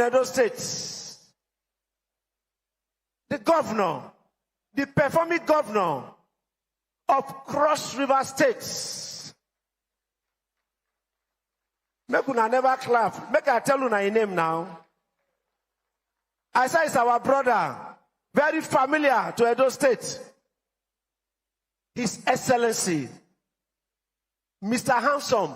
Edo State, the governor, the performing governor of Cross River State. Make una never clap. Make I tell una his name now. I say it's our brother, very familiar to Edo State. His Excellency, Mr. Handsome,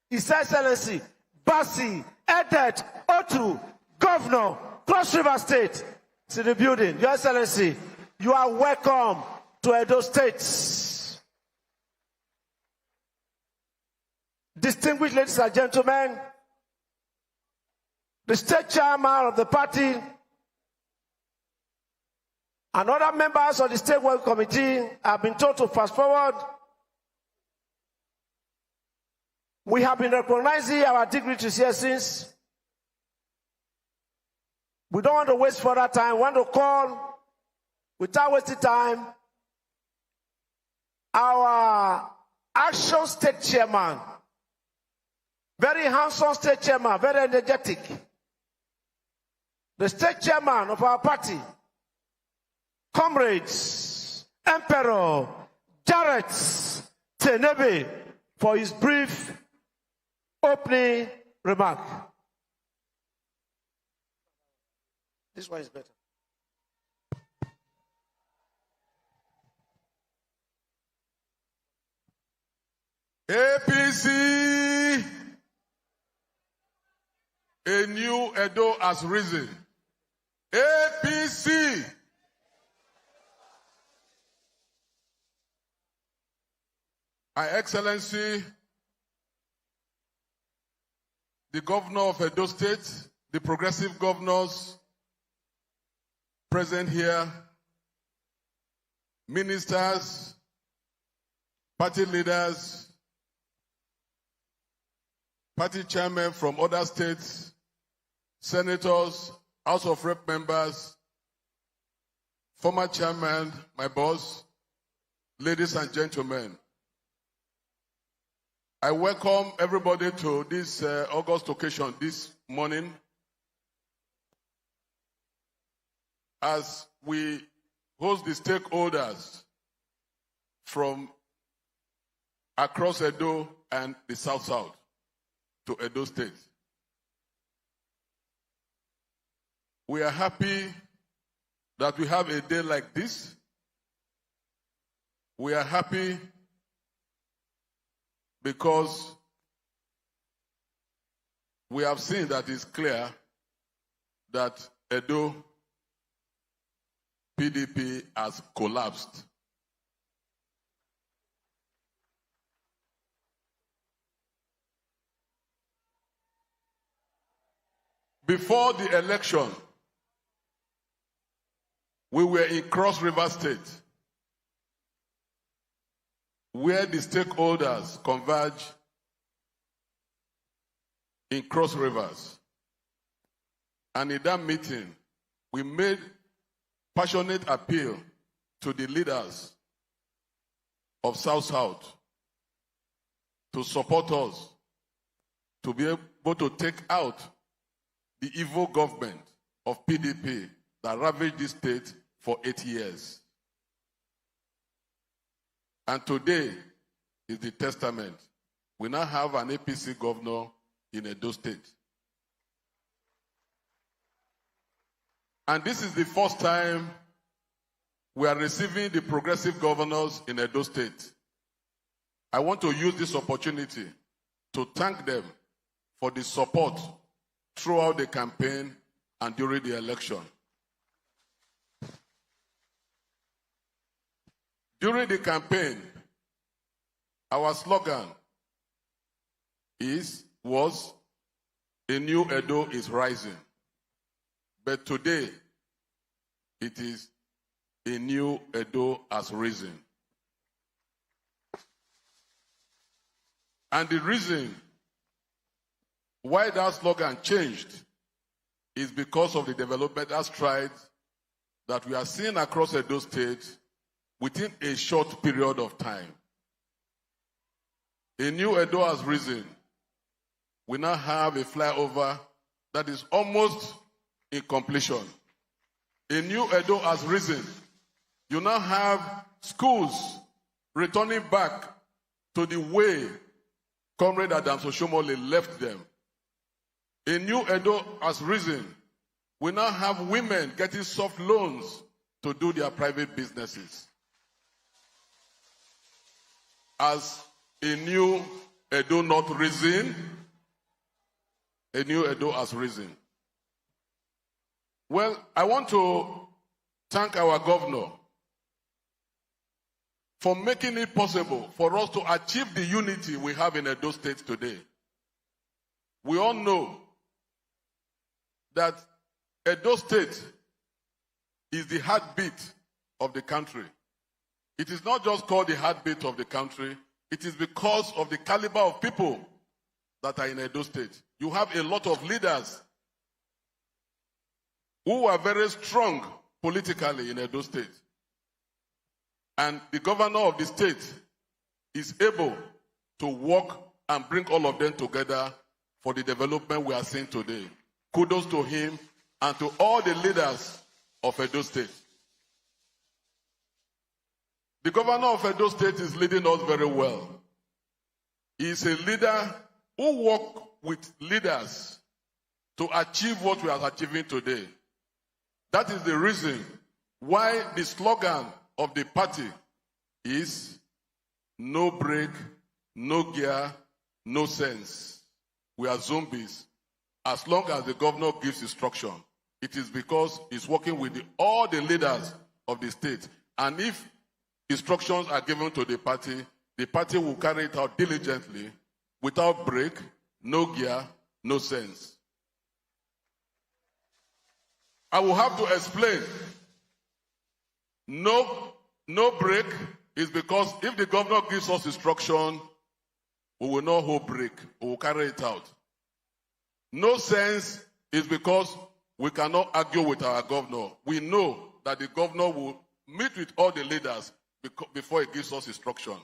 His Excellency, Basi Edet Otu, Governor, Cross River State. It's in the building. Your Excellency, you are welcome to Edo State. Distinguished ladies and gentlemen, the state chairman of the party and other members of the State Work Committee have been told to fast forward. We have been recognizing our dignitaries here since. We don't want to waste further time. We want to call, without wasting time, our Action State Chairman, very handsome State Chairman, very energetic. The State Chairman of our party, Comrades, Emperor Jarrett Tenebe, for his brief opening remark. This one is better. APC, a new Edo has risen. APC. Her Excellency, the Governor of Edo State, the progressive governors present here, ministers, party leaders, party chairmen from other states, senators, House of Rep members, former chairman, my boss, ladies and gentlemen. I welcome everybody to this August occasion this morning as we host the stakeholders from across Edo and the South to Edo State. We are happy that we have a day like this. We are happy because we have seen that it's clear that Edo PDP has collapsed. Before the election, we were in Cross River State, where the stakeholders converge in Cross Rivers. And in that meeting, we made passionate appeal to the leaders of South to support us, to be able to take out the evil government of PDP that ravaged this state for 8 years. And today is the testament. We now have an APC governor in Edo State. And this is the first time we are receiving the progressive governors in Edo State. I want to use this opportunity to thank them for the support throughout the campaign and during the election. During the campaign, our slogan was a new Edo is rising. But today, it is a new Edo has risen. And the reason why that slogan changed is because of the developmental strides that we are seeing across Edo State within a short period of time. A new Edo has risen. We now have a flyover that is almost in completion. A new Edo has risen. You now have schools returning back to the way Comrade Adams Oshomole left them. A new Edo has risen. We now have women getting soft loans to do their private businesses. As a new Edo not risen, a new Edo has risen. Well, I want to thank our governor for making it possible for us to achieve the unity we have in Edo State today. We all know that Edo State is the heartbeat of the country. It is not just called the heartbeat of the country, it is because of the caliber of people that are in Edo State. You have a lot of leaders who are very strong politically in Edo State. And the governor of the state is able to work and bring all of them together for the development we are seeing today. Kudos to him and to all the leaders of Edo State. The governor of Edo State is leading us very well. He is a leader who works with leaders to achieve what we are achieving today. That is the reason why the slogan of the party is no break, no gear, no sense. We are zombies. As long as the governor gives instruction, it is because he's working with all the leaders of the state. And if instructions are given to the party will carry it out diligently, without break, no gear, no sense. I will have to explain. No break is because if the governor gives us instruction, we will not hold break. We will carry it out. No sense is because we cannot argue with our governor. We know that the governor will meet with all the leaders before he gives us instruction.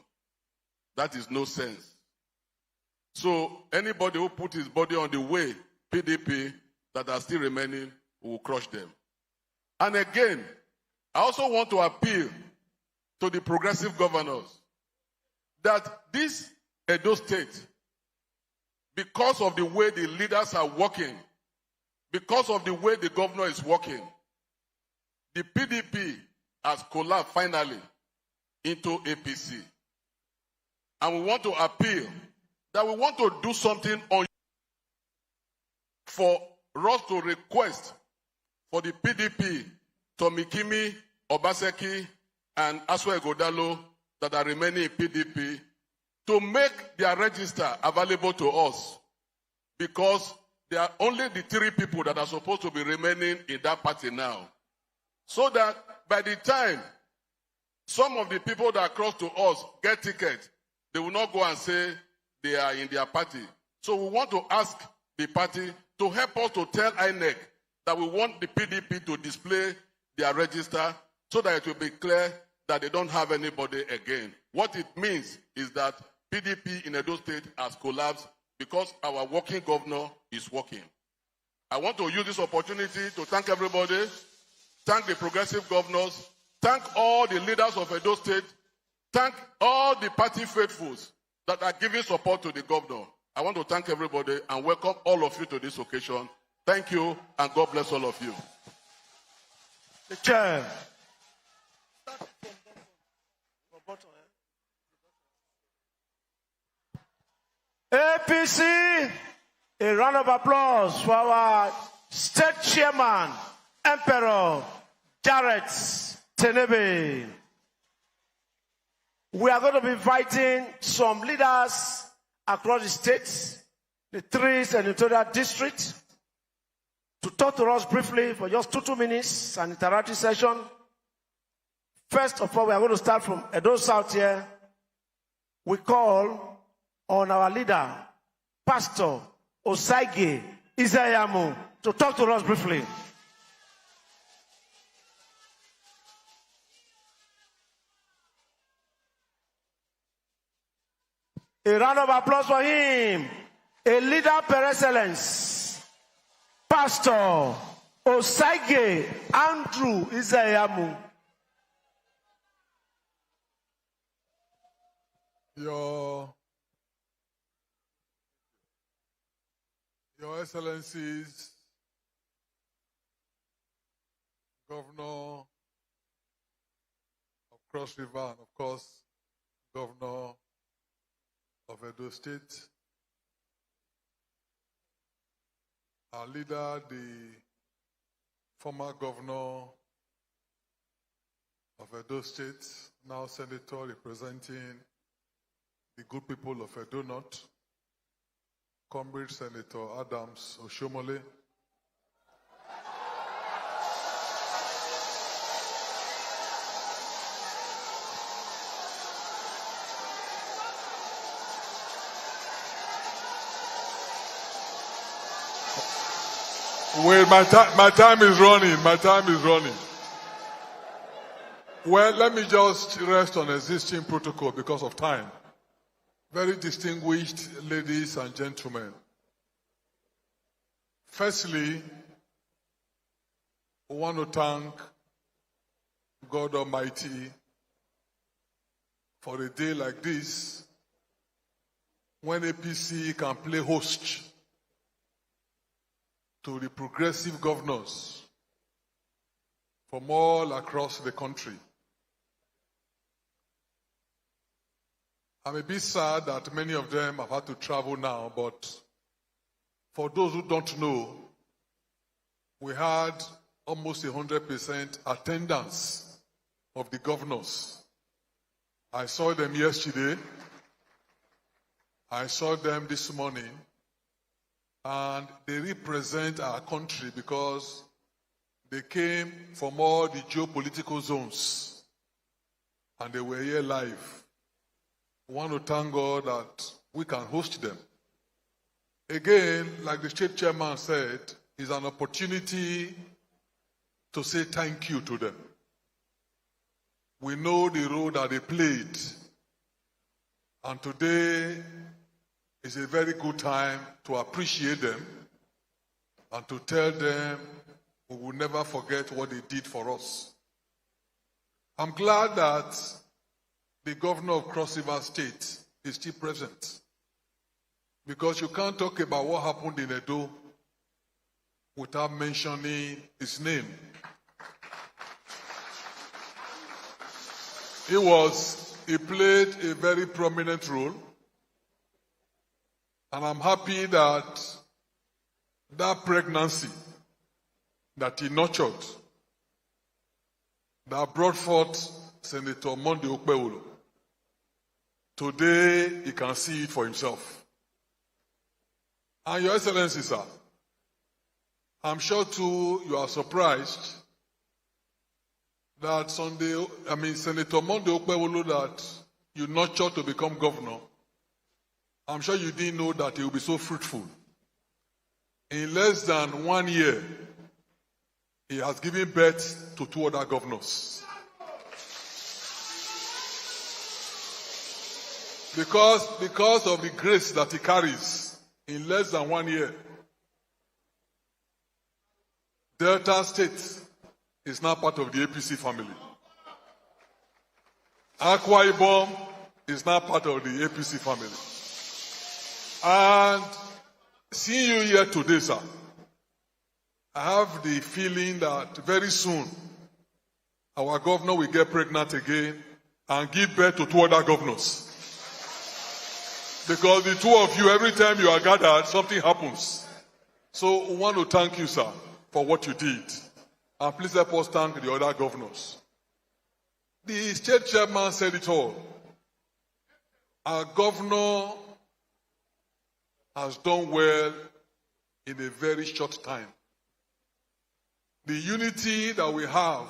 That is no sense. So anybody who put his body on the way, PDP, that are still remaining, we will crush them. And again, I also want to appeal to the progressive governors that this Edo State, because of the way the leaders are working, because of the way the governor is working, the PDP has collapsed finally into APC. And we want to appeal that we want to do something on for us to request for the PDP, Tomikimi, Obaseki, and Aswa Godalo that are remaining in PDP to make their register available to us, because there are only the 3 people that are supposed to be remaining in that party now. So that by the time some of the people that are close to us get tickets, they will not go and say they are in their party. So we want to ask the party to help us to tell INEC that we want the PDP to display their register so that it will be clear that they don't have anybody again. What it means is that PDP in Edo State has collapsed because our working governor is working. I want to use this opportunity to thank everybody, thank the progressive governors, thank all the leaders of Edo State, thank all the party faithfuls that are giving support to the governor. I want to thank everybody and welcome all of you to this occasion. Thank you, and God bless all of you. The chair. APC, a round of applause for our state chairman, Emperor Jarrett Tenebe. We are going to be inviting some leaders across the states, the 3 senatorial districts, to talk to us briefly for just 2 minutes, an interactive session. First of all, we are going to start from Edo South here. We call on our leader, Pastor Osaige Izayamu, to talk to us briefly. A round of applause for him, a leader per excellence. Pastor Osage Andrew Izayamu. Your Excellencies, Governor of Cross River, and of course, Governor of Edo State, our leader, the former Governor of Edo State, now Senator representing the good people of Edo North, Comrade Senator Adams Oshomole, wait, my time is running. My time is running. Well, let me just rest on existing protocol because of time. Very distinguished ladies and gentlemen. Firstly, we want to thank God Almighty for a day like this when APC can play host to the progressive governors from all across the country. I'm a bit sad that many of them have had to travel now, but for those who don't know, we had almost 100% attendance of the governors. I saw them yesterday. I saw them this morning. And they represent our country because they came from all the geopolitical zones. And they were here live. We want to thank God that we can host them. Again, like the state chairman said, it's an opportunity to say thank you to them. We know the role that they played. And today is a very good time to appreciate them and to tell them we will never forget what they did for us. I'm glad that the governor of Cross River State is still present, because you can't talk about what happened in Edo without mentioning his name. He played a very prominent role, and I'm happy that that pregnancy that he nurtured, that brought forth Senator Monday Okpewolo, today he can see it for himself. And Your Excellency, sir, I'm sure too you are surprised that Senator Monday Okpewolo that you nurtured to become governor, I'm sure you didn't know that he will be so fruitful. In less than 1 year, he has given birth to 2 other governors. Because of the grace that he carries, in less than 1 year, Delta State is now part of the APC family. Akwa Ibom is now part of the APC family. And seeing you here today, sir, I have the feeling that very soon our governor will get pregnant again and give birth to 2 other governors. Because the 2 of you, every time you are gathered, something happens. So we want to thank you, sir, for what you did. And please help us thank the other governors. The state chairman said it all. Our governor has done well in a very short time. The unity that we have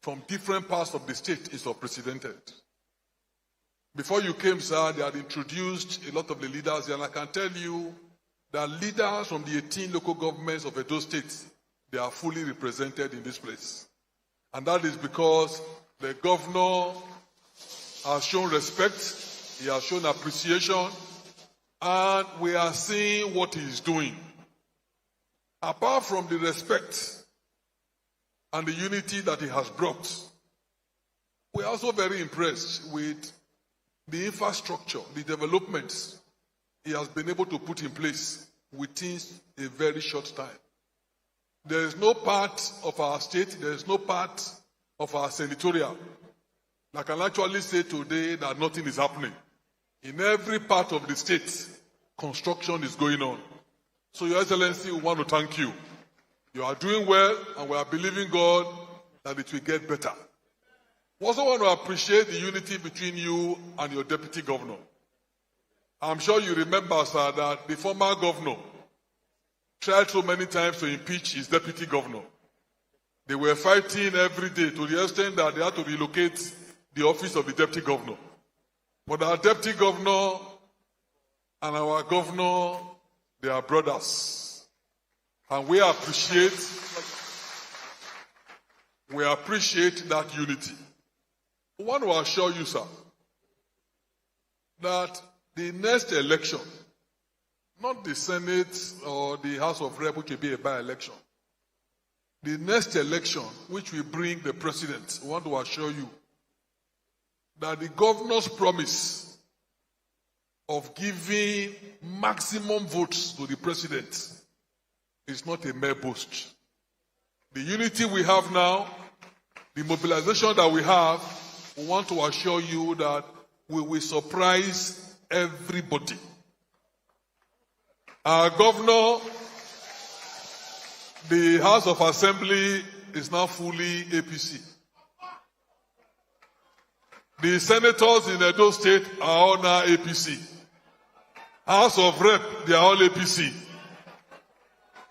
from different parts of the state is unprecedented. Before you came, sir, they had introduced a lot of the leaders here, and I can tell you that leaders from the 18 local governments of Edo State, they are fully represented in this place. And that is because the governor has shown respect, he has shown appreciation, and we are seeing what he is doing. apart from the respect and the unity that he has brought, we are also very impressed with the infrastructure, the developments he has been able to put in place within a very short time. There is no part of our state, there is no part of our senatorial that can actually say today that nothing is happening. In every part of the state, construction is going on. So, Your Excellency, we want to thank you. You are doing well, and we are believing God that it will get better. We also want to appreciate the unity between you and your deputy governor. I'm sure you remember, sir, that the former governor tried so many times to impeach his deputy governor. They were fighting every day to the extent that they had to relocate the office of the deputy governor. But our deputy governor and our governor, they are brothers. And we appreciate that unity. We want to assure you, sir, that the next election, not the Senate or the House of Rep, which will be a by-election, the next election, which will bring the president, we want to assure you that the governor's promise of giving maximum votes to the president is not a mere boast. The unity we have now, the mobilization that we have, we want to assure you that we will surprise everybody. Our governor, the House of Assembly is now fully APC. The senators in Edo State are all now APC. House of Rep, they are all APC.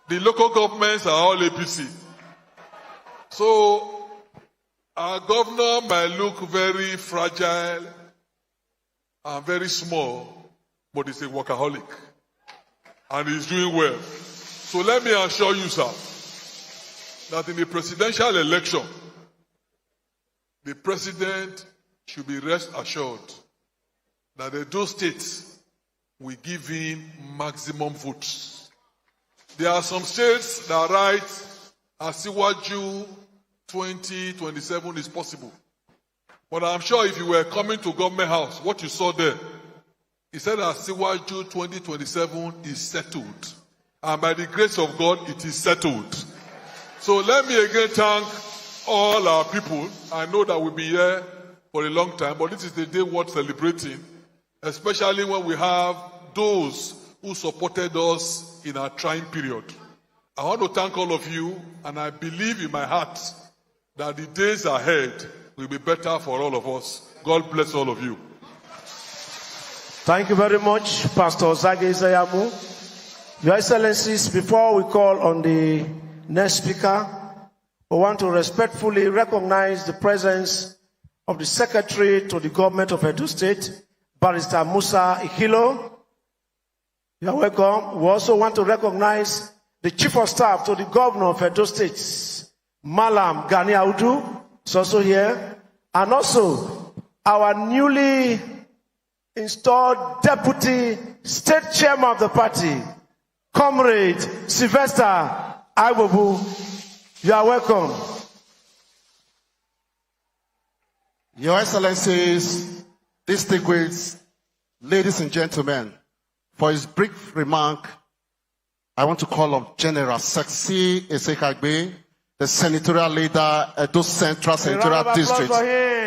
The local governments are all APC. So, our governor might look very fragile and very small, but he's a workaholic. And he's doing well. So let me assure you, sir, that in the presidential election, the president should be rest assured that those states will give him maximum votes. There are some states that write Asiwaju 2027 is possible. But I'm sure if you were coming to government house, what you saw there, he said Asiwaju 2027 is settled. And by the grace of God, it is settled. So let me again thank all our people. I know that we'll be here for a long time, but this is the day worth celebrating, especially when we have those who supported us in our trying period. I want to thank all of you, and I believe in my heart that the days ahead will be better for all of us. God bless all of you. Thank you very much, Pastor Zage Zayamu. Your Excellencies, before we call on the next speaker, we want to respectfully recognize the presence of the Secretary to the Government of Edo State, Barrister Musa Ikilo. You are welcome. We also want to recognize the Chief of Staff to the Governor of Edo State, Malam Gani Audu, is also here, and also our newly installed Deputy State Chairman of the party, Comrade Sylvester Agbobu. You are welcome. Your Excellencies, distinguished ladies and gentlemen, for his brief remark, I want to call on General Saksi Esekagbe, the Senatorial Leader, Edo Central Senatorial District,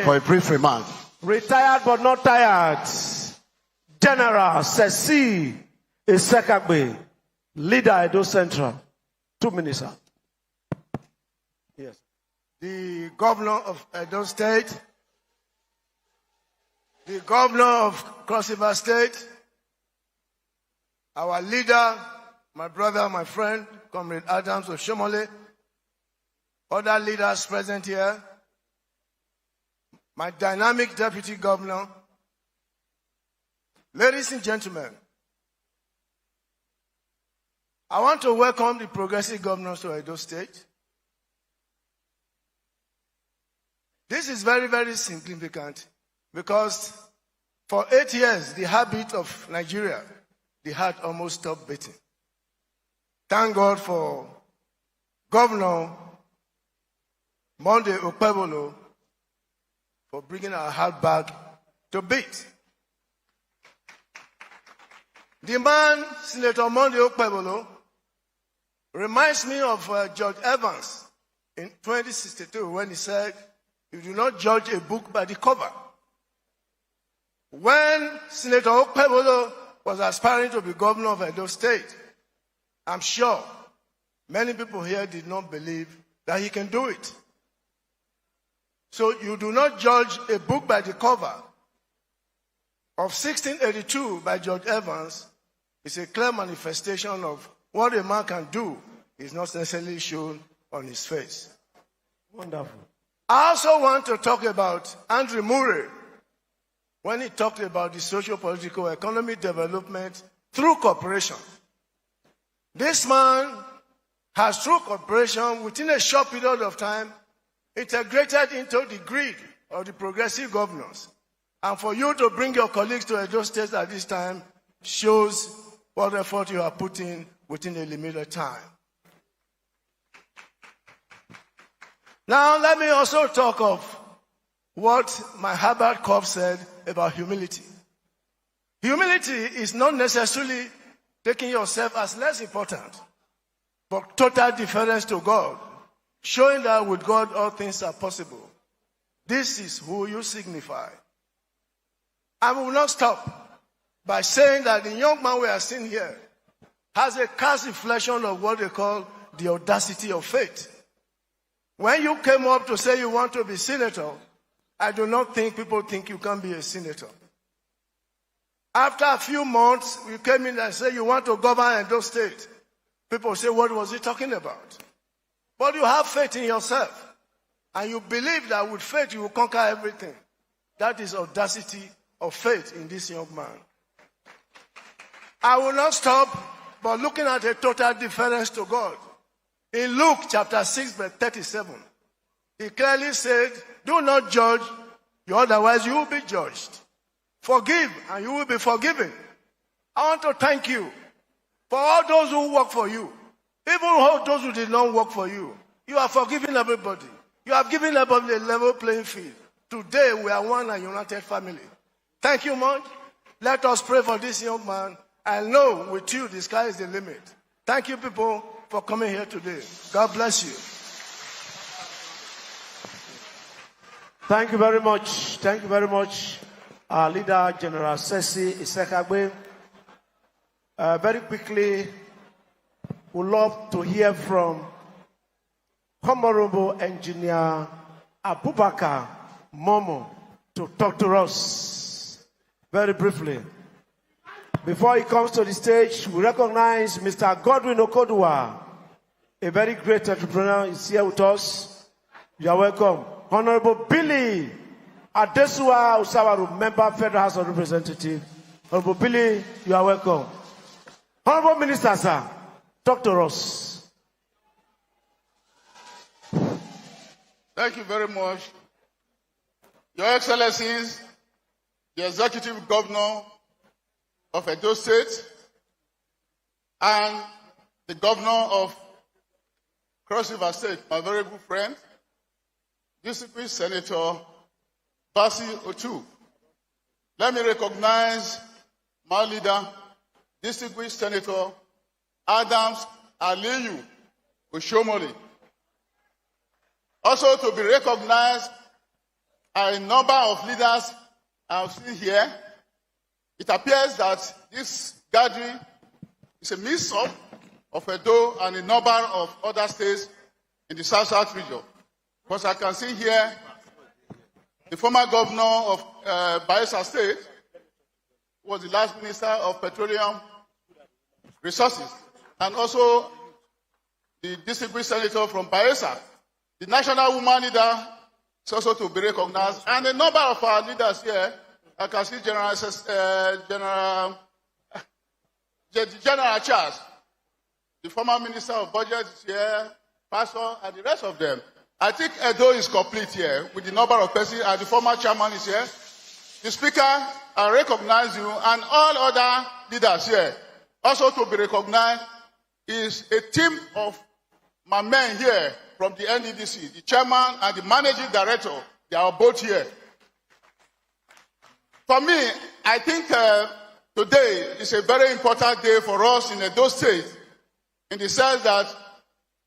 for a brief remark. Retired but not tired. General Saksi Esekagbe, Leader, Edo Central. 2 minutes, sir. Yes. The Governor of Edo State, the Governor of Cross River State, our leader, my brother, my friend, Comrade Adams Oshomole, other leaders present here, my dynamic Deputy Governor, ladies and gentlemen, I want to welcome the progressive governors to Edo State. This is very, very significant because for 8 years, the heartbeat of Nigeria, the heart almost stopped beating. thank God for Governor Monday Okpebolo for bringing our heart back to beat. The man, Senator Monday Okpebolo, reminds me of George Evans in 2062 when he said, "You do not judge a book by the cover." When Senator Okpebolo was aspiring to be governor of Edo State, I'm sure many people here did not believe that he can do it. So you do not judge a book by the cover. Of 1682 by George Evans is a clear manifestation of what a man can do is not necessarily shown on his face. Wonderful. I also want to talk about Andrew Murray when he talked about the socio-political economic development through cooperation. This man has, through cooperation, within a short period of time, integrated into the grid of the progressive governors. And for you to bring your colleagues to Edo State at this time shows what effort you are putting within a limited time. Now, let me also talk of what my Harvard Corp said about humility. Humility is not necessarily taking yourself as less important, but total deference to God, showing that with God all things are possible. This is who you signify. I will not stop by saying that the young man we are seeing here has a cast reflection of what they call the audacity of faith. When you came up to say you want to be senator, I do not think people think you can be a senator. After a few months, you came in and said you want to govern Edo State. People say, what was he talking about? But you have faith in yourself. And you believe that with faith you will conquer everything. That is audacity of faith in this young man. I will not stop by looking at a total deference to God. In Luke chapter 6 verse 37, he clearly said, do not judge, otherwise you will be judged. Forgive, and you will be forgiven. I want to thank you for all those who work for you. Even all those who did not work for you. You are forgiving everybody. You have given everybody a level playing field. Today we are one and united family. Thank you much. Let us pray for this young man. I know with you the sky is the limit. Thank you people for coming here today. God bless you. Thank you very much. Thank you very much, our leader, General Sesi Isekagbe. Very quickly, we'd love to hear from Honorable Engineer Abubakar Momo to talk to us very briefly. Before he comes to the stage, we recognize Mr. Godwin Okodua, a very great entrepreneur, is here with us. You are welcome. Honorable Billy Adesua Usawaru, Member, Federal House of Representatives. Honorable Billy, you are welcome. Honorable Minister, sir, talk to us. Thank you very much. Your Excellencies, the Executive Governor of Edo State and the Governor of Cross River State, my very good friend, Distinguished Senator Basi Otu. Let me recognize my leader, Distinguished Senator Adams Aliyu Oshomole. Also to be recognized are a number of leaders I've seen here. It appears that this gathering is a mix-up of Edo and a number of other states in the South region. Because I can see here the former governor of Bayelsa State, who was the last minister of petroleum resources, and also the distinguished senator from Bayelsa. The national woman leader is also to be recognized, and a number of our leaders here. I can see General Charles, the former Minister of Budget is here, Pastor, and the rest of them. I think Edo is complete here with the number of persons, and the former chairman is here. The Speaker, I recognize you, and all other leaders here. Also to be recognized is a team of my men here from the NDDC, the chairman and the managing director. They are both here. For me, I think today is a very important day for us in Edo State, in the sense that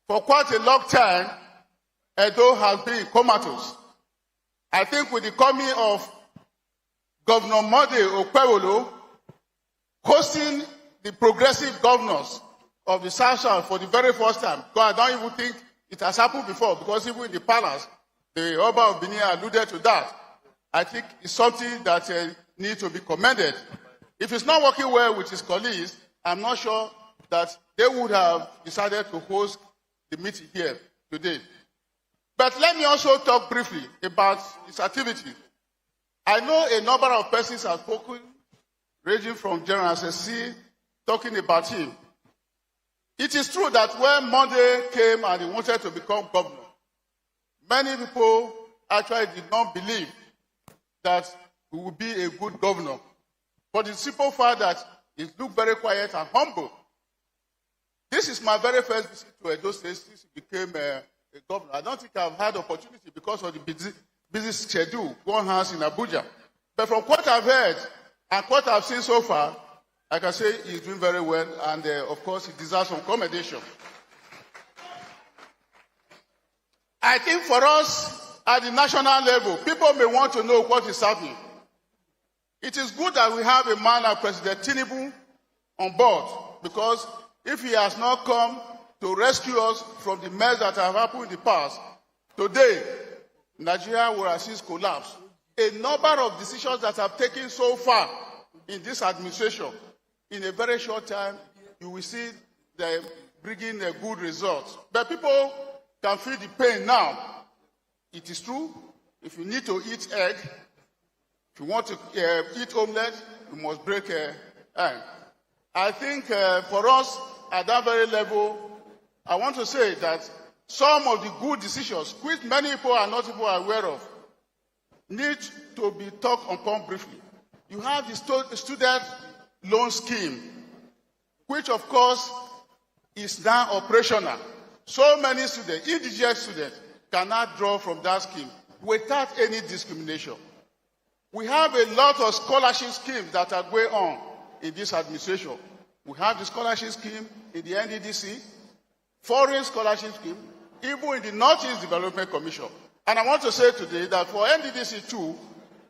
for quite a long time, Edo has been comatose. I think with the coming of Governor Mode Okpewolo hosting the progressive governors of the South for the very first time, because I don't even think it has happened before, because even in the palace, the Oba of Benin alluded to that. I think it's something that needs to be commended. If it's not working well with his colleagues, I'm not sure that they would have decided to host the meeting here today. But let me also talk briefly about his activity. I know a number of persons have spoken, ranging from General SSC, talking about him. It is true that when Monday came and he wanted to become governor, many people actually did not believe that he would be a good governor. But the simple fact that he looked very quiet and humble. This is my very first visit to Edo State since he became a governor. I don't think I've had opportunity because of the busy schedule one has in Abuja. But from what I've heard and what I've seen so far, I can say he's doing very well, and of course he deserves some commendation. I think for us at the national level, people may want to know what is happening. It is good that we have a man like President Tinubu on board, because if he has not come to rescue us from the mess that have happened in the past, today Nigeria will assist collapse. A number of decisions that have taken so far in this administration, in a very short time, you will see them bringing a good result. But people can feel the pain now. It is true. If you need to eat egg, if you want to eat omelette, you must break egg. I think for us at that very level, I want to say that some of the good decisions, which many people are not even aware of, need to be talked upon briefly. You have the student loan scheme, which of course is now operational. So many students, indigent students, cannot draw from that scheme without any discrimination. We have a lot of scholarship schemes that are going on in this administration. We have the scholarship scheme in the NDDC, foreign scholarship scheme, even in the Northeast Development Commission. And I want to say today that for NDDC too,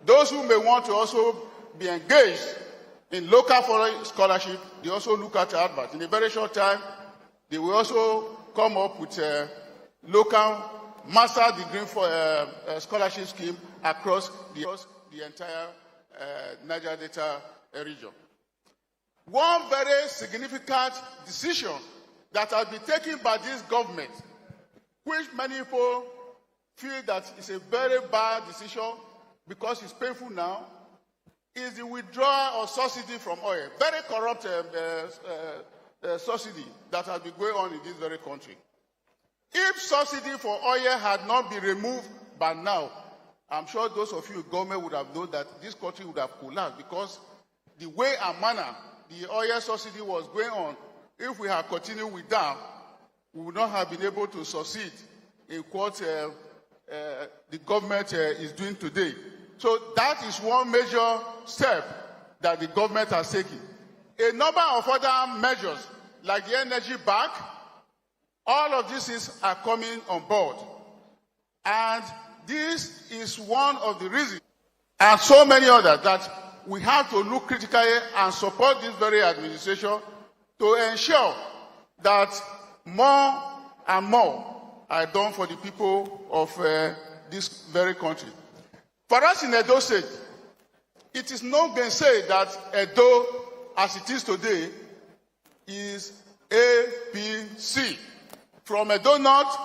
those who may want to also be engaged in local foreign scholarship, they also look at the advert. In a very short time, they will also come up with a local master degree for scholarship scheme across the entire Niger Delta region. One very significant decision that has been taken by this government, which many people feel that it's a very bad decision because it's painful now, is the withdrawal of subsidy from oil. Very corrupt subsidy that has been going on in this very country. If subsidy for oil had not been removed by now, I'm sure those of you in government would have known that this country would have collapsed, because the way and manner the oil subsidy was going on, if we had continued with that, we would not have been able to succeed in what the government is doing today. So that is one major step that the government has taken. A number of other measures, like the energy back, all of these things are coming on board. And this is one of the reasons, and so many others, that we have to look critically and support this very administration to ensure that more and more are done for the people of this very country. For us in Edo State, it is no gainsay that Edo, as it is today, is APC. From Edo North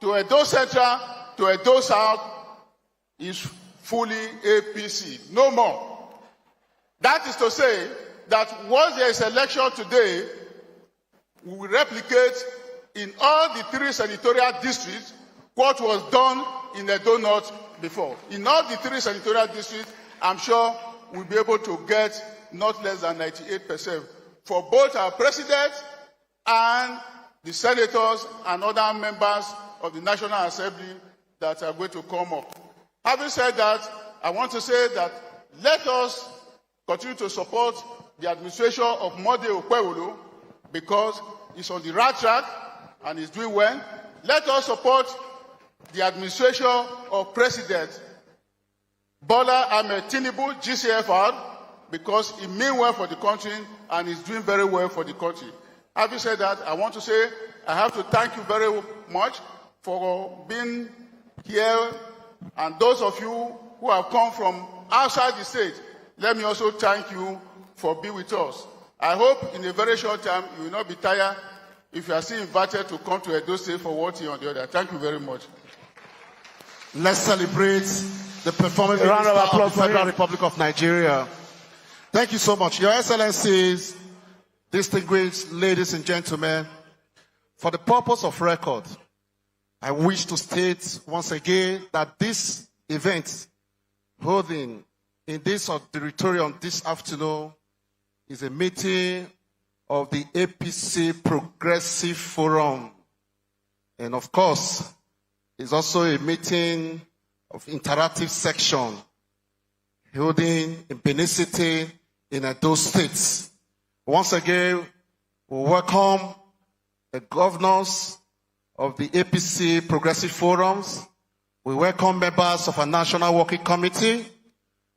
to Edo Central to Edo South is fully APC, no more. That is to say that once there is election today, we will replicate in all the 3 senatorial districts what was done in Edo North before. In all the 3 senatorial districts, I'm sure we'll be able to get not less than 98% for both our president and the senators and other members of the National Assembly that are going to come up. Having said that, I want to say that let us continue to support the administration of Mode Okpewolo because he's on the right track and he's doing well. Let us support the administration of President Bola Ahmed Tinubu, GCFR, because he means well for the country and he's doing very well for the country. Having said that, I want to say I have to thank you very much for being here, and those of you who have come from outside the state, let me also thank you for being with us. I hope in a very short time you will not be tired if you are still invited to come to Edo State for one thing or the other. Thank you very much. Let's celebrate the performance of the Federal Republic of Nigeria. Thank you so much. Your Excellencies, distinguished ladies and gentlemen, for the purpose of record, I wish to state once again that this event holding in this auditorium this afternoon is a meeting of the APC Progressive Forum. And of course, it's also a meeting of interactive section holding in Benin City in those states. Once again, we welcome the governors of the APC Progressive Forums. We welcome members of our National Working Committee.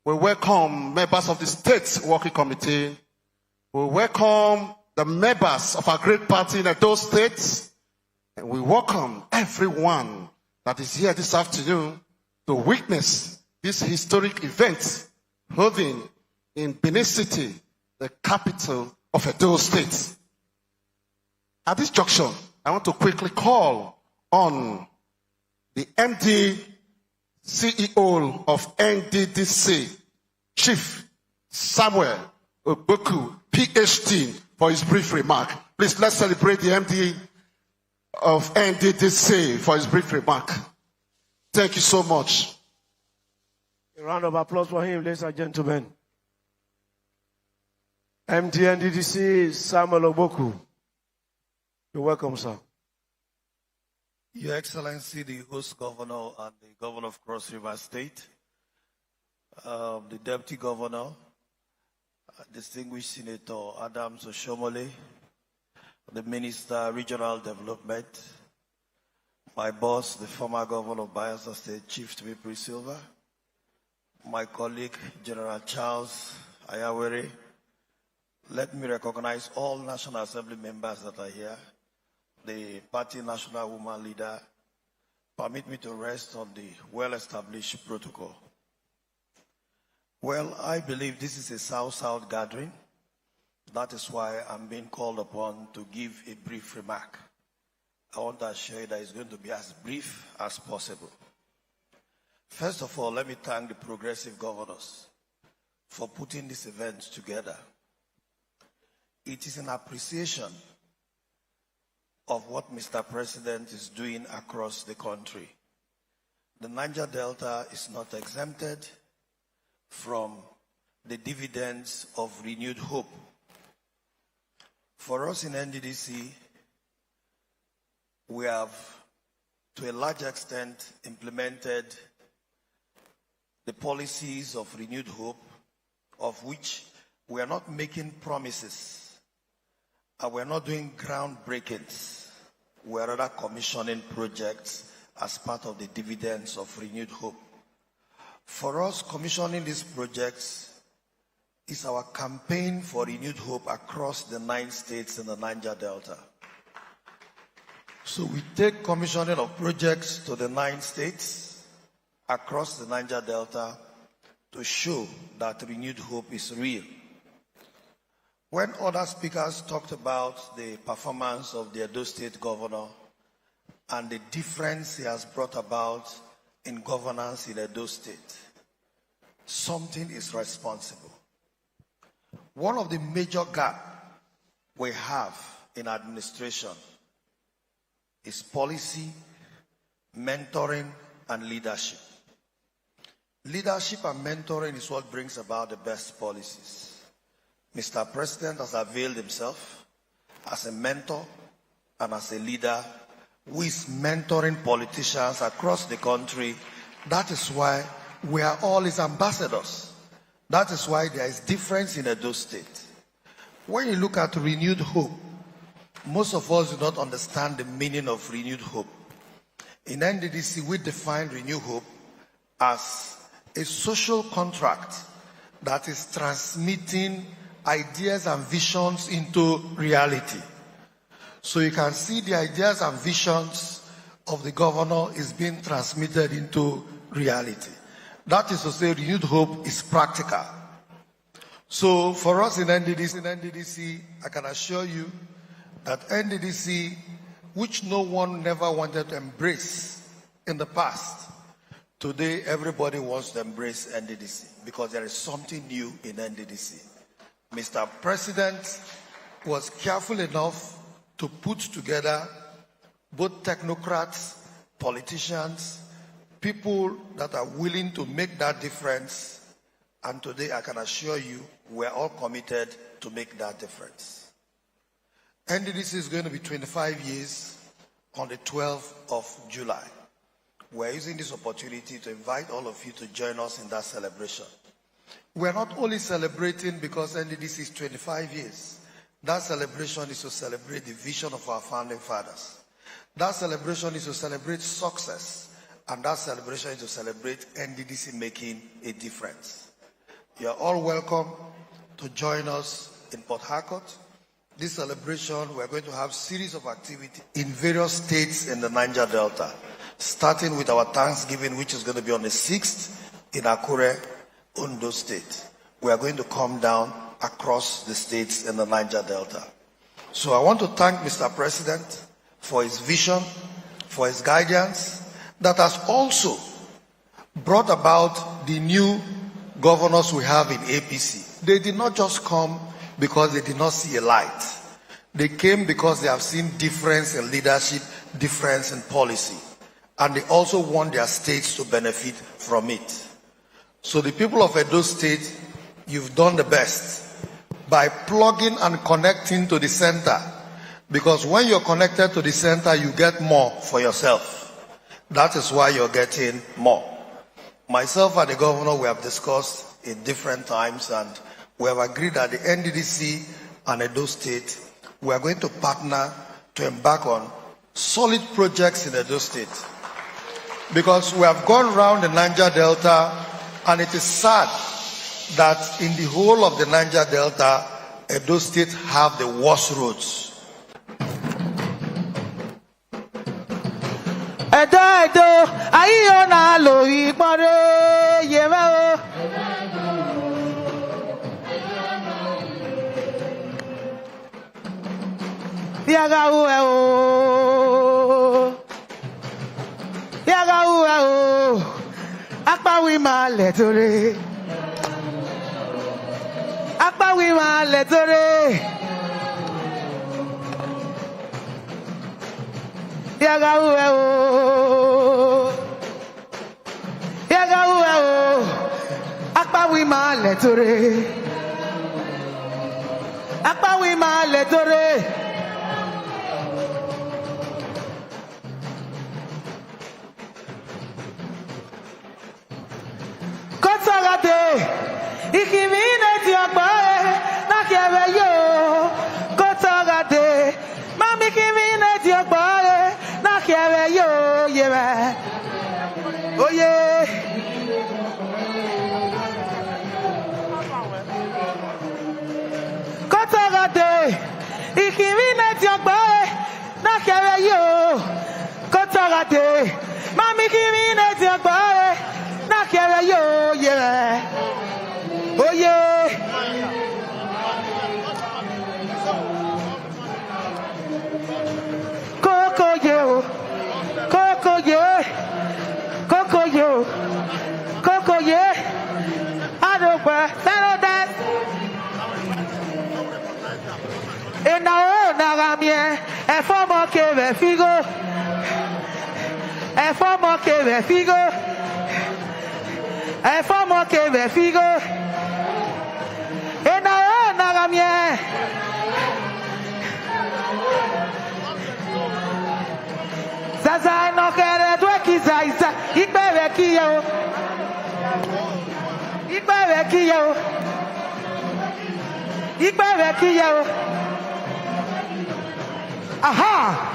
We welcome members of the State Working Committee. We welcome the members of our great party in those states. And we welcome everyone that is here this afternoon to witness this historic event holding in Benin City, the capital of Edo State. At this junction, I want to quickly call on the MD CEO of NDDC, Chief Samuel Ogboku, PhD, for his brief remark. Please, let's celebrate the MD of NDDC for his brief remark. Thank you so much. A round of applause for him, ladies and gentlemen. MD NDDC Samuel Ogboku. You're welcome, sir. Your Excellency, the host governor and the governor of Cross River State, the deputy governor, distinguished Senator Adams Oshomole, the Minister, Regional Development, my boss, the former governor of Bayelsa State, Chief Timothy Silva, my colleague, General Charles Ayawere. Let me recognize all National Assembly members that are here, the party national woman leader. Permit me to rest on the well-established protocol. Well, I believe this is a South-South gathering. That is why I'm being called upon to give a brief remark. I want to assure you that it's going to be as brief as possible. First of all, let me thank the progressive governors for putting this event together. It is an appreciation of what Mr. President is doing across the country. The Niger Delta is not exempted from the dividends of renewed hope. For us in NDDC, we have, to a large extent, implemented the policies of renewed hope, of which we are not making promises, and we're not doing groundbreakings. We're rather commissioning projects as part of the dividends of renewed hope. For us, commissioning these projects is our campaign for renewed hope across the 9 states in the Niger Delta. So we take commissioning of projects to the 9 states across the Niger Delta to show that renewed hope is real. When other speakers talked about the performance of the Edo State governor and the difference he has brought about in governance in Edo State, something is responsible. One of the major gaps we have in administration is policy, mentoring, and leadership. Leadership and mentoring is what brings about the best policies. Mr. President has availed himself as a mentor and as a leader who is mentoring politicians across the country. That is why we are all his ambassadors. That is why there is difference in Edo State. When you look at renewed hope, most of us do not understand the meaning of renewed hope. In NDDC, we define renewed hope as a social contract that is transmitting ideas and visions into reality. So you can see the ideas and visions of the governor is being transmitted into reality. That is to say, renewed hope is practical. So for us in NDDC, I can assure you that NDDC, which no one never wanted to embrace in the past, today everybody wants to embrace NDDC because there is something new in NDDC. Mr. President was careful enough to put together both technocrats, politicians, people that are willing to make that difference. And today I can assure you, we're all committed to make that difference. NDDC is going to be 25 years on the 12th of July. We're using this opportunity to invite all of you to join us in that celebration. We're not only celebrating because NDDC is 25 years. That celebration is to celebrate the vision of our founding fathers. That celebration is to celebrate success. And that celebration is to celebrate NDDC making a difference. You're all welcome to join us in Port Harcourt. This celebration, we're going to have a series of activities in various states in the Niger Delta, starting with our Thanksgiving, which is going to be on the 6th in Akure, Ondo State. We are going to come down across the states in the Niger Delta. So I want to thank Mr. President for his vision, for his guidance, that has also brought about the new governors we have in APC. They did not just come because they did not see a light. They came because they have seen difference in leadership, difference in policy. And they also want their states to benefit from it. So the people of Edo State, you've done the best by plugging and connecting to the center. Because when you're connected to the center, you get more for yourself. That is why you're getting more. Myself and the governor, we have discussed in different times, and we have agreed that the NDDC and Edo State, we are going to partner to embark on solid projects in Edo State. Because we have gone around the Niger Delta, and it is sad that in the whole of the Niger Delta, Edo State have the worst roads. Edo, ayo na lo ipare yewa o. Yaga o, apa wi ma le tore. Apa wi ma le tore. Yaga o, apa wi ma le tore. Apa wi ma le tore. Ikimine ti agbae na kere yo kotogade mami kimine ti agbae na kere yo yere oye kotogade ikimine ti agbae na kere yo kotogade mami kimine ti agbae na kere yo yere. Oh yeah. Coco yo, Coco yeah, Coco yo, Coco yeah. I don't know that. And now, Nagamie, a former cave figure, a former cave figure, a former cave figure. Isa, Igbe Kiyo. Igbe Kiyo. Igbe Kiyo. Aha!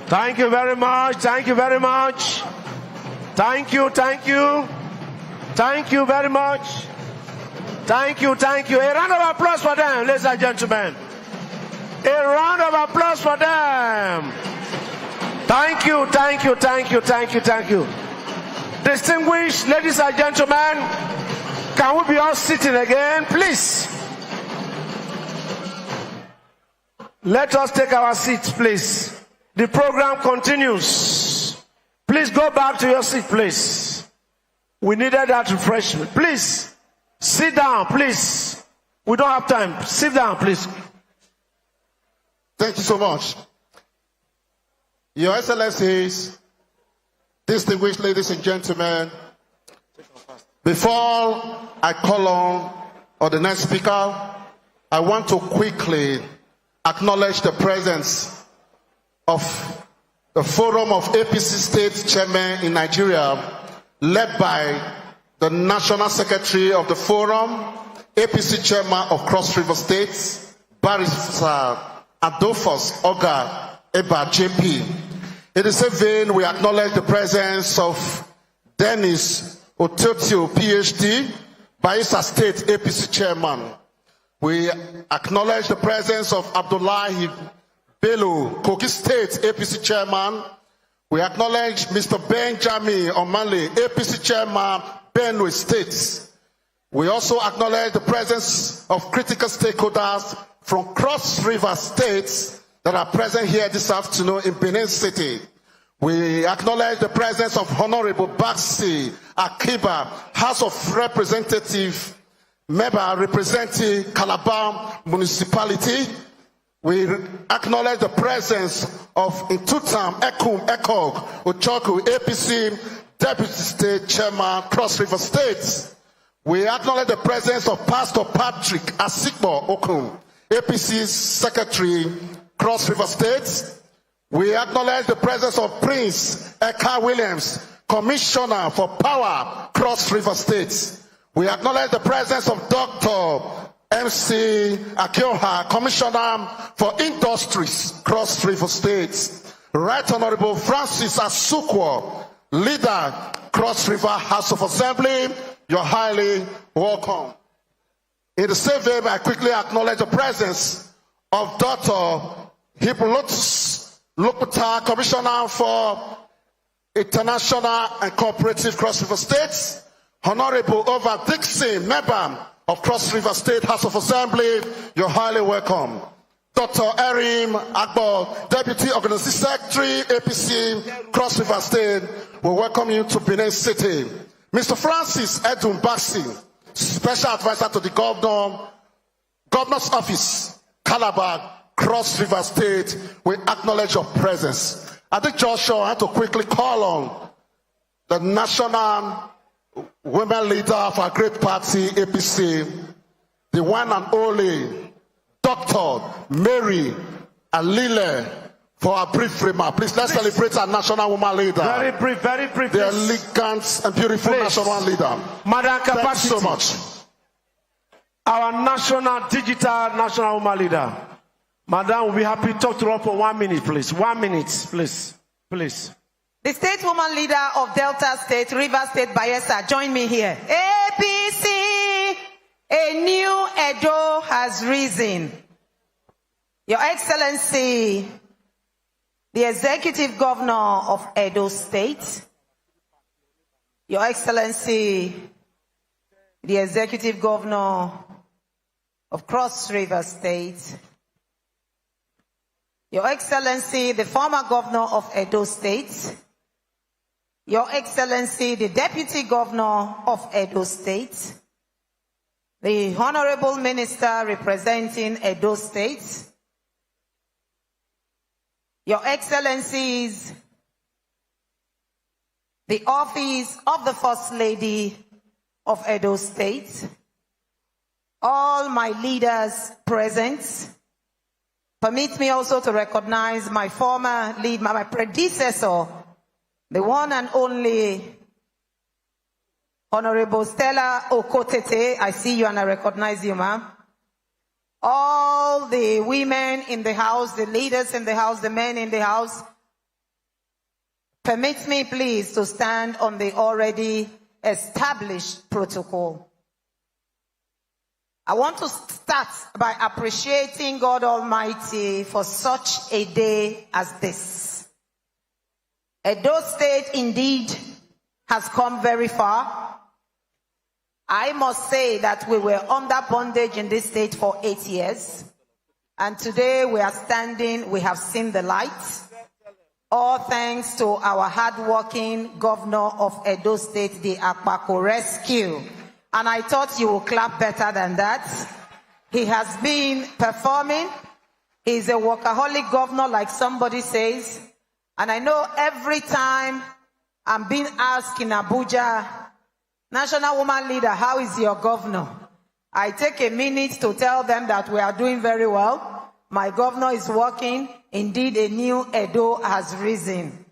Thank you very much. Thank you very much. Thank you. Thank you. Thank you very much. Thank you. Thank you. A round of applause for them, ladies and gentlemen. A round of applause for them. Thank you. Thank you. Thank you. Thank you. Thank you. Distinguished ladies and gentlemen, can we be all sitting again, please? Let us take our seats, please. The program continues. Please go back to your seat, please. We needed that refreshment. Please, sit down, please. We don't have time. Sit down, please. Thank you so much. Your Excellencies, distinguished ladies and gentlemen, before I call on the next speaker, I want to quickly acknowledge the presence of the Forum of APC State Chairmen in Nigeria, led by the National Secretary of the Forum, APC Chairman of Cross River States, Barrister Adolphus Oga Eba JP. In the same vein, we acknowledge the presence of Dennis Ototio, PhD, Bayelsa State APC Chairman. We acknowledge the presence of Abdullahi Bello, Kogi State APC Chairman. We acknowledge Mr. Benjamin Omale, APC Chairman, Benue State. We also acknowledge the presence of critical stakeholders from Cross River States that are present here this afternoon in Benin City. We acknowledge the presence of Honorable Baxi Akiba, House of Representatives member representing Calabar Municipality. We acknowledge the presence of Intutam Ekog Ochoku, APC Deputy State Chairman, Cross River State. We acknowledge the presence of Pastor Patrick Asikbo Okun, APC Secretary, Cross River State. We acknowledge the presence of Prince Eka Williams, Commissioner for Power, Cross River State. We acknowledge the presence of Dr. MC Akioha, Commissioner for Industries, Cross River State. Right Honorable Francis Asukwo, Leader, Cross River House of Assembly. You're highly welcome. In the same vein, I quickly acknowledge the presence of Dr. Hippolytus Lopata, Commissioner for International and Cooperative Cross River States. Honorable Over Dixon, Member of Cross River State House of Assembly. You're highly welcome. Dr. Erim Agbo, Deputy Organizing Secretary, APC, Cross River State. We welcome you to Benin City. Mr. Francis Edun Baxi, Special Advisor to the Governor's Office, Calabar, Cross River State. We acknowledge your presence. I think Joshua had to quickly call on the National Women Leader of our great party, APC, the one and only Dr. Mary Alile, for a brief remark. Please, let's celebrate our National Woman Leader. Very brief, very brief. The elegant and beautiful National Leader. Madam Capacity. Thank you so much. Our digital National Woman Leader. Madam, we'll be happy to talk to her for 1 minute, please. 1 minute, please. Please. The state woman leader of Delta State, River State, Bayelsa, join me here. APC, a new Edo has risen. Your Excellency, the Executive Governor of Edo State, Your Excellency, the Executive Governor of Cross River State, Your Excellency, the former Governor of Edo State, Your Excellency, the Deputy Governor of Edo State, the Honorable Minister representing Edo State, Your Excellencies, the Office of the First Lady of Edo State, all my leaders present. Permit me also to recognize my former lead, my predecessor, the one and only Honorable Stella Okotete. I see you and I recognize you, ma'am. All the women in the house, the leaders in the house, the men in the house. Permit me, please, to stand on the already established protocol. I want to start by appreciating God Almighty for such a day as this. Edo State indeed has come very far. I must say that we were under bondage in this state for 8 years. And today we are standing, we have seen the light. All thanks to our hardworking governor of Edo State, the Akpako Rescue. And I thought you would clap better than that. He has been performing. He's a workaholic governor, like somebody says. And I know every time I'm being asked in Abuja, National Woman Leader, how is your governor? I take a minute to tell them that we are doing very well. My governor is working. Indeed, a new Edo has risen.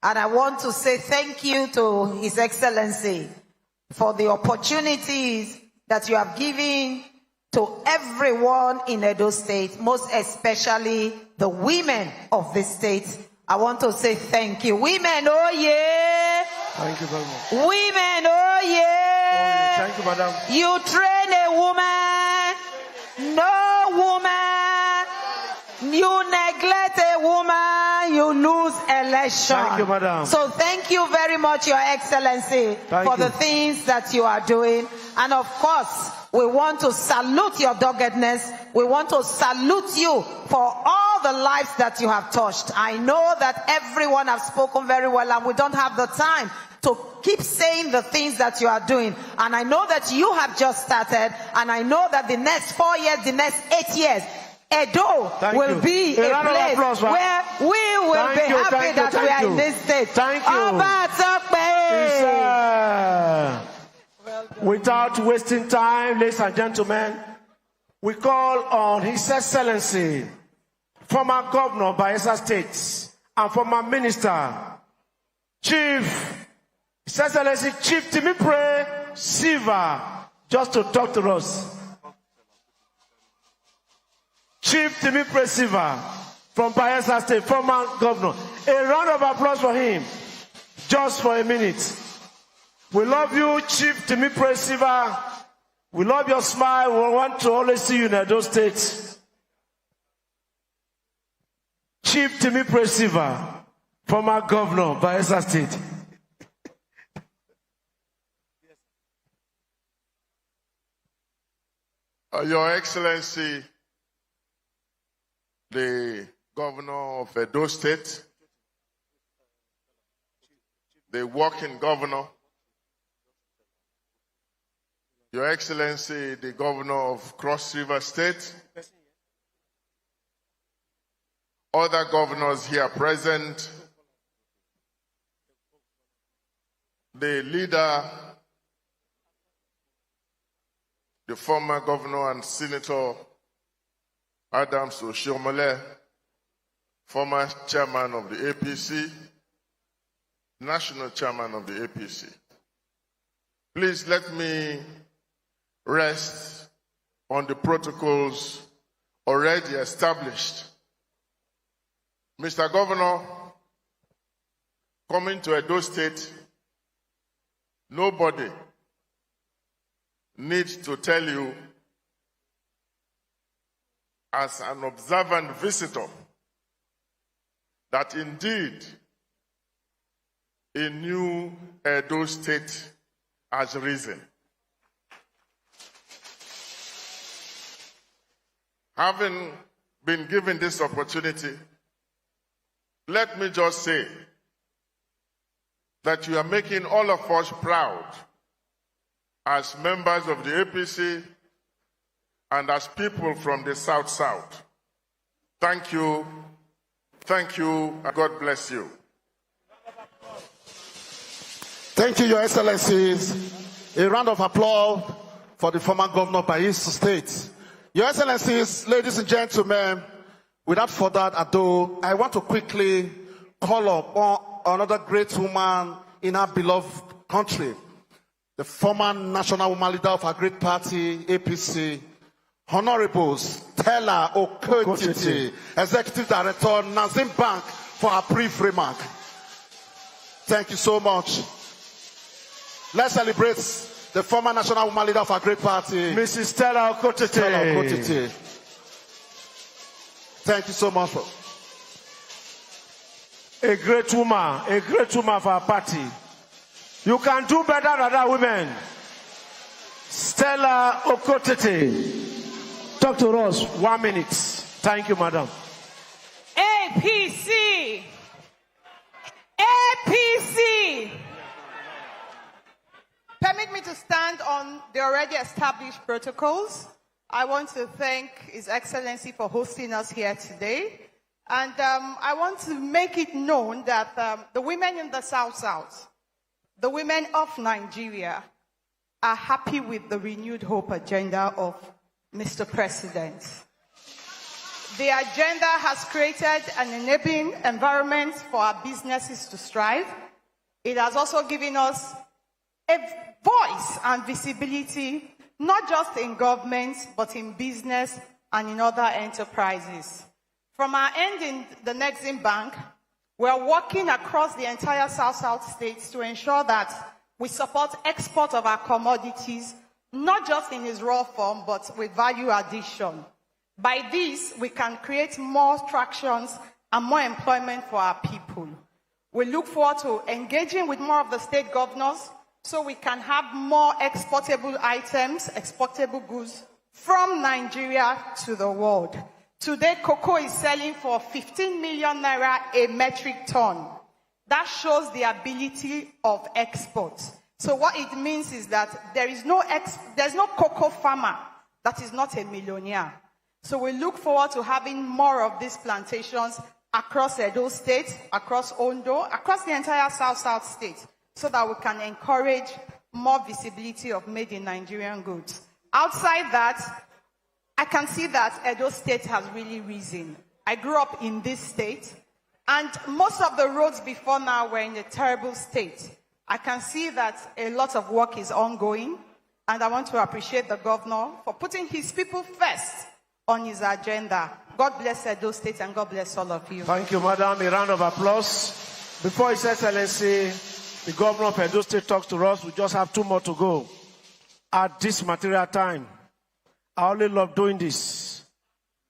And I want to say thank you to His Excellency for the opportunities that you have given to everyone in Edo State, most especially the women of the state. I want to say thank you. Women, oh yeah! Thank you very much. Women, oh yeah! Oh, yeah. Thank you, madam. You train a woman, no woman. You neglect a woman, you lose election. Thank you, madam. So thank you very much, Your Excellency, for the things that you are doing. And of course, we want to salute your doggedness. We want to salute you for all the lives that you have touched. I know that everyone has spoken very well, and we don't have the time to keep saying the things that you are doing. And I know that you have just started, and I know that the next 4 years, the next 8 years, Edo will be a place where we will be happy that we are in this state. Thank you. Without wasting time, ladies and gentlemen, we call on His Excellency, former Governor of Bayelsa State and former Minister, His Excellency Chief Timipre Silva, just to talk to us. Chief Timipre Silva from Bayelsa State, former Governor. A round of applause for him, just for a minute. We love you, Chief Timipre Silva. We love your smile. We want to always see you in Edo State. Chief Timipre Silva, former Governor of Bayelsa State. Your Excellency, the Governor of Edo State, the working governor, Your Excellency, the Governor of Cross River State, other governors here present, the leader, the former Governor and Senator Adams Oshiomhole, former Chairman of the APC, National Chairman of the APC. Please let me rest on the protocols already established. Mr. Governor, coming to Edo State, nobody needs to tell you, as an observant visitor, that indeed a new Edo State has risen. Having been given this opportunity, let me just say that you are making all of us proud as members of the APC and as people from the South. Thank you, and God bless you. Thank you, Your Excellencies. A round of applause for the former governor of Bayelsa State. Your Excellencies, ladies and gentlemen, without further ado, I want to quickly call up another great woman in our beloved country, the former national woman leader of our great party, APC, Honorable Stella Okotiti, Executive Director, Nazim Bank, for her brief remark. Thank you so much. Let's celebrate the former national woman leader of our great party, Mrs. Stella Okotiti. Stella Okotiti. Thank you so much. A great woman for our party. You can do better than that, women. Stella Okotiti. Talk to us. 1 minute. Thank you, madam. APC. APC. Permit me to stand on the already established protocols. I want to thank His Excellency for hosting us here today. And I want to make it known that the women in the South, the women of Nigeria, are happy with the renewed hope agenda of Mr. President. The agenda has created an enabling environment for our businesses to strive. It has also given us a voice and visibility, not just in government, but in business and in other enterprises. From our end in the Nexim Bank, we are working across the entire South states to ensure that we support export of our commodities, not just in its raw form, but with value addition. By this, we can create more tractions and more employment for our people. We look forward to engaging with more of the state governors so we can have more exportable items, exportable goods from Nigeria to the world. Today, cocoa is selling for 15 million naira a metric ton. That shows the ability of export. So what it means is that there's no cocoa farmer that is not a millionaire. So we look forward to having more of these plantations across Edo State, across Ondo, across the entire South state, so that we can encourage more visibility of made in Nigerian goods. Outside that, I can see that Edo State has really risen. I grew up in this state, and most of the roads before now were in a terrible state. I can see that a lot of work is ongoing, and I want to appreciate the governor for putting his people first on his agenda. God bless Edo State, and God bless all of you. Thank you, madam. A round of applause. Before His Excellency, the governor of Edo State, talks to us, we just have 2 more to go. At this material time, I only love doing this.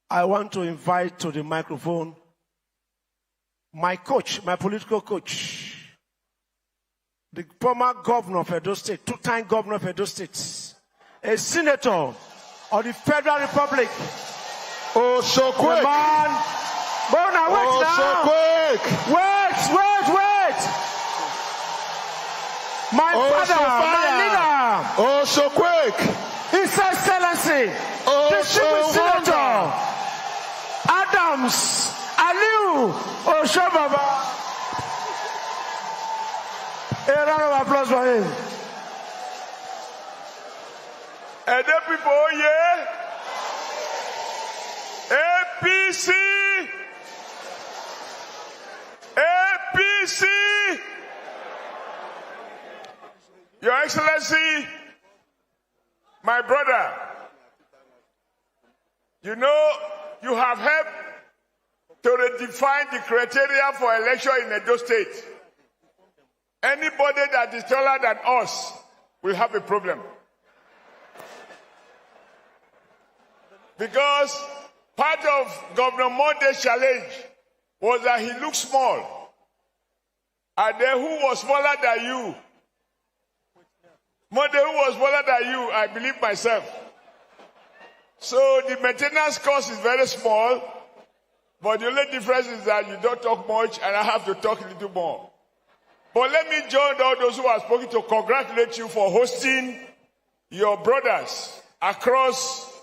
I want to invite to the microphone my coach, my political coach, the former governor of Edo State, 2-time governor of Edo State, a senator of the Federal Republic. Oh, so quick. Man. Oh, now wait oh, now. So quick. Wait. My father, so my leader. Oh, so quick. His Excellency, the Chief Senator, Adams Aliu Oshobaba. A round of applause for him. Edo people, yeah. APC. APC. Your Excellency, my brother, you know, you have helped to redefine the criteria for election in Edo State. Anybody that is taller than us will have a problem. Because part of Governor Monde's challenge was that he looked small. And then who was smaller than you? More than who was smaller than you, I believe myself. So the maintenance cost is very small, but the only difference is that you don't talk much and I have to talk a little more. But let me join all those who have spoken to congratulate you for hosting your brothers across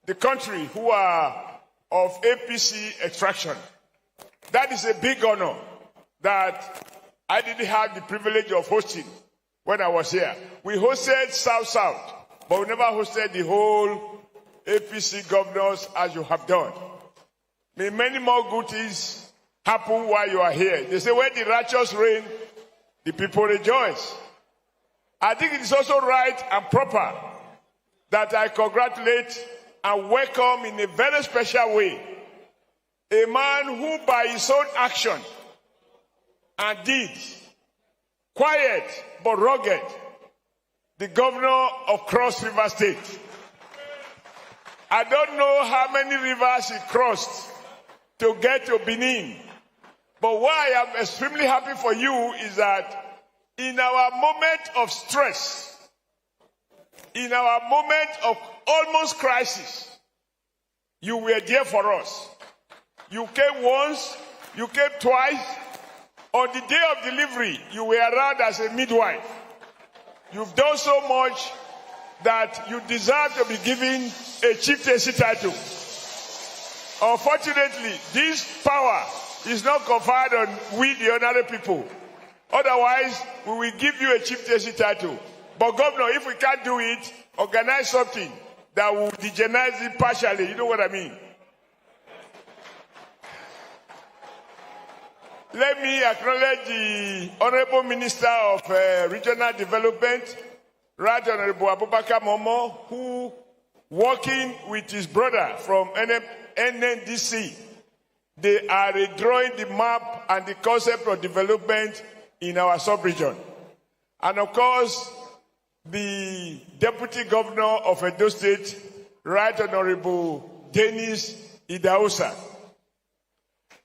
the country who are of APC extraction. That is a big honor that I didn't have the privilege of hosting when I was here. We hosted South-South, but we never hosted the whole APC governors as you have done. May many more good things happen while you are here. They say when the righteous reign, the people rejoice. I think it is also right and proper that I congratulate and welcome in a very special way a man who by his own action and deeds, quiet but rugged, the governor of Cross River State. I don't know how many rivers he crossed to get to Benin. But why I am extremely happy for you is that in our moment of stress, in our moment of almost crisis, you were there for us. You came once, you came twice. On the day of delivery, you were around as a midwife. You've done so much that you deserve to be given a chieftaincy title. Unfortunately, this power is not conferred on we, the ordinary people. Otherwise, we will give you a chieftaincy title. But Governor, if we can't do it, organize something that will digenize it partially. You know what I mean? Let me acknowledge the Honorable Minister of Regional Development, Right Honorable Abubakar Momo, who, working with his brother from NDDC, they are redrawing the map and the concept of development in our sub-region. And of course, the Deputy Governor of Edo State, Right Honorable Dennis Idahosa.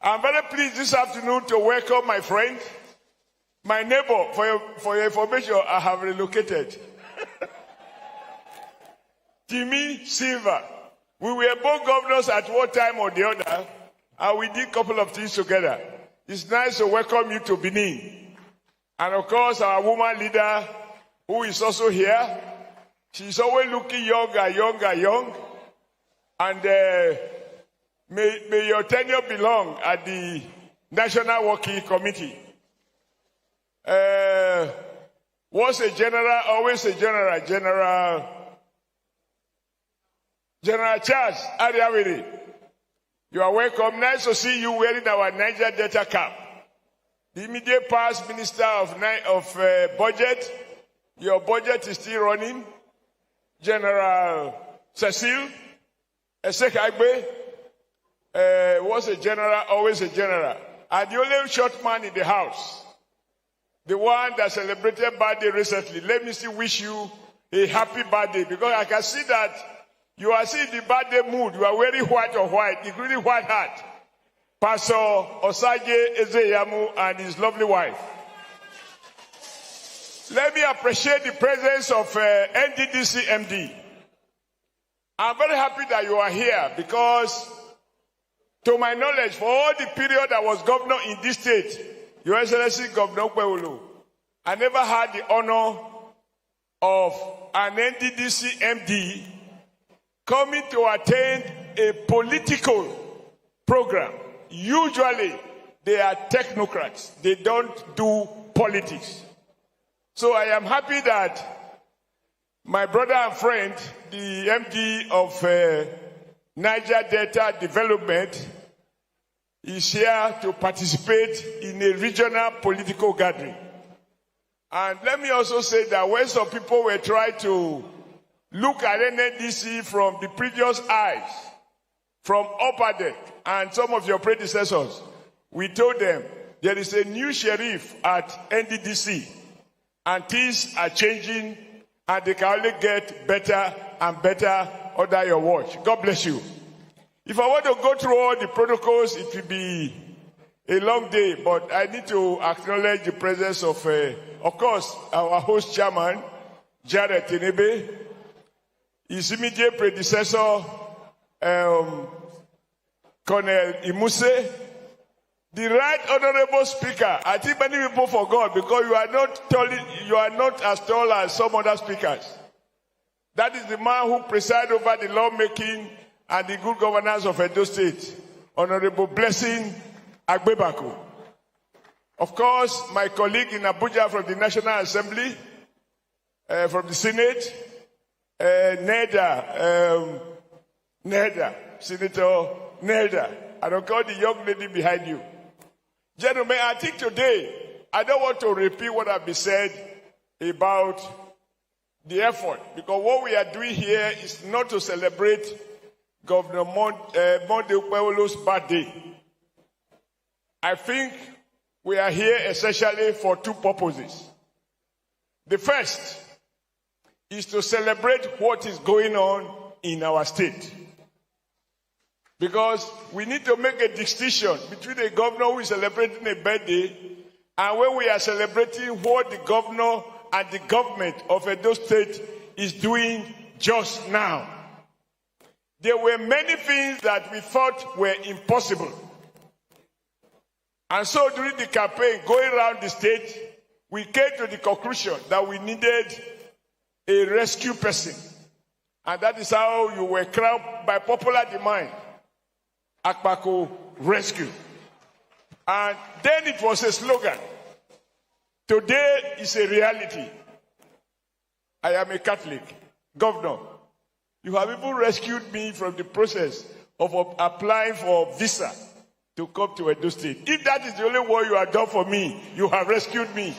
I'm very pleased this afternoon to welcome my friend, my neighbor. For your information, I have relocated. Timmy Silva. We were both governors at one time or the other, and we did a couple of things together. It's nice to welcome you to Benin. And of course, our woman leader, who is also here, she's always looking younger, younger, young. And may your tenure be long at the National Working Committee. Was a general, always a general, General Charles Ariawiri. You are welcome. Nice to see you wearing our Niger Delta cap. The immediate past Minister of Budget. Your budget is still running. General Cecile Esekagbe was a general, always a general. And the only short man in the house, the one that celebrated birthday recently, let me still wish you a happy birthday, because I can see that you are still in the birthday mood. You are wearing white on white, including white hat. Pastor Osaje Ezeyamu and his lovely wife. Let me appreciate the presence of NDDC MD. I'm very happy that you are here because, to my knowledge, for all the period I was governor in this state, Your Excellency Governor Kwewulu, I never had the honor of an NDDC MD coming to attend a political program. Usually, they are technocrats. They don't do politics. So I am happy that my brother and friend, the MD of Niger Delta Development, is here to participate in a regional political gathering. And let me also say that when some people were trying to look at NDDC from the previous eyes, from upper deck, and some of your predecessors, we told them there is a new sheriff at NDDC, and things are changing, and they can only get better and better under your watch. God bless you. If I want to go through all the protocols, it will be a long day, but I need to acknowledge the presence of course, our host chairman, Jared Tenebe, his immediate predecessor, Colonel Imuse, the Right Honorable Speaker. I think many people forgot because you are not as tall as some other speakers. That is the man who presides over the lawmaking and the good governance of Edo State, Honorable Blessing Agbebako. Of course, my colleague in Abuja from the National Assembly, from the Senate, Senator Nelda. I don't call the young lady behind you. Gentlemen, I think today, I don't want to repeat what has been said about the effort, because what we are doing here is not to celebrate Governor Monday Ukpeolo's birthday. I think we are here essentially for two purposes. The first is to celebrate what is going on in our state. Because we need to make a distinction between a governor who is celebrating a birthday and when we are celebrating what the governor and the government of Edo State is doing just now. There were many things that we thought were impossible. And so during the campaign, going around the state, we came to the conclusion that we needed a rescue person. And that is how you were crowned by popular demand, Akpako Rescue. And then it was a slogan. Today is a reality. I am a Catholic. Governor, you have even rescued me from the process of applying for visa to come to Edo State. If that is the only work you have done for me, you have rescued me.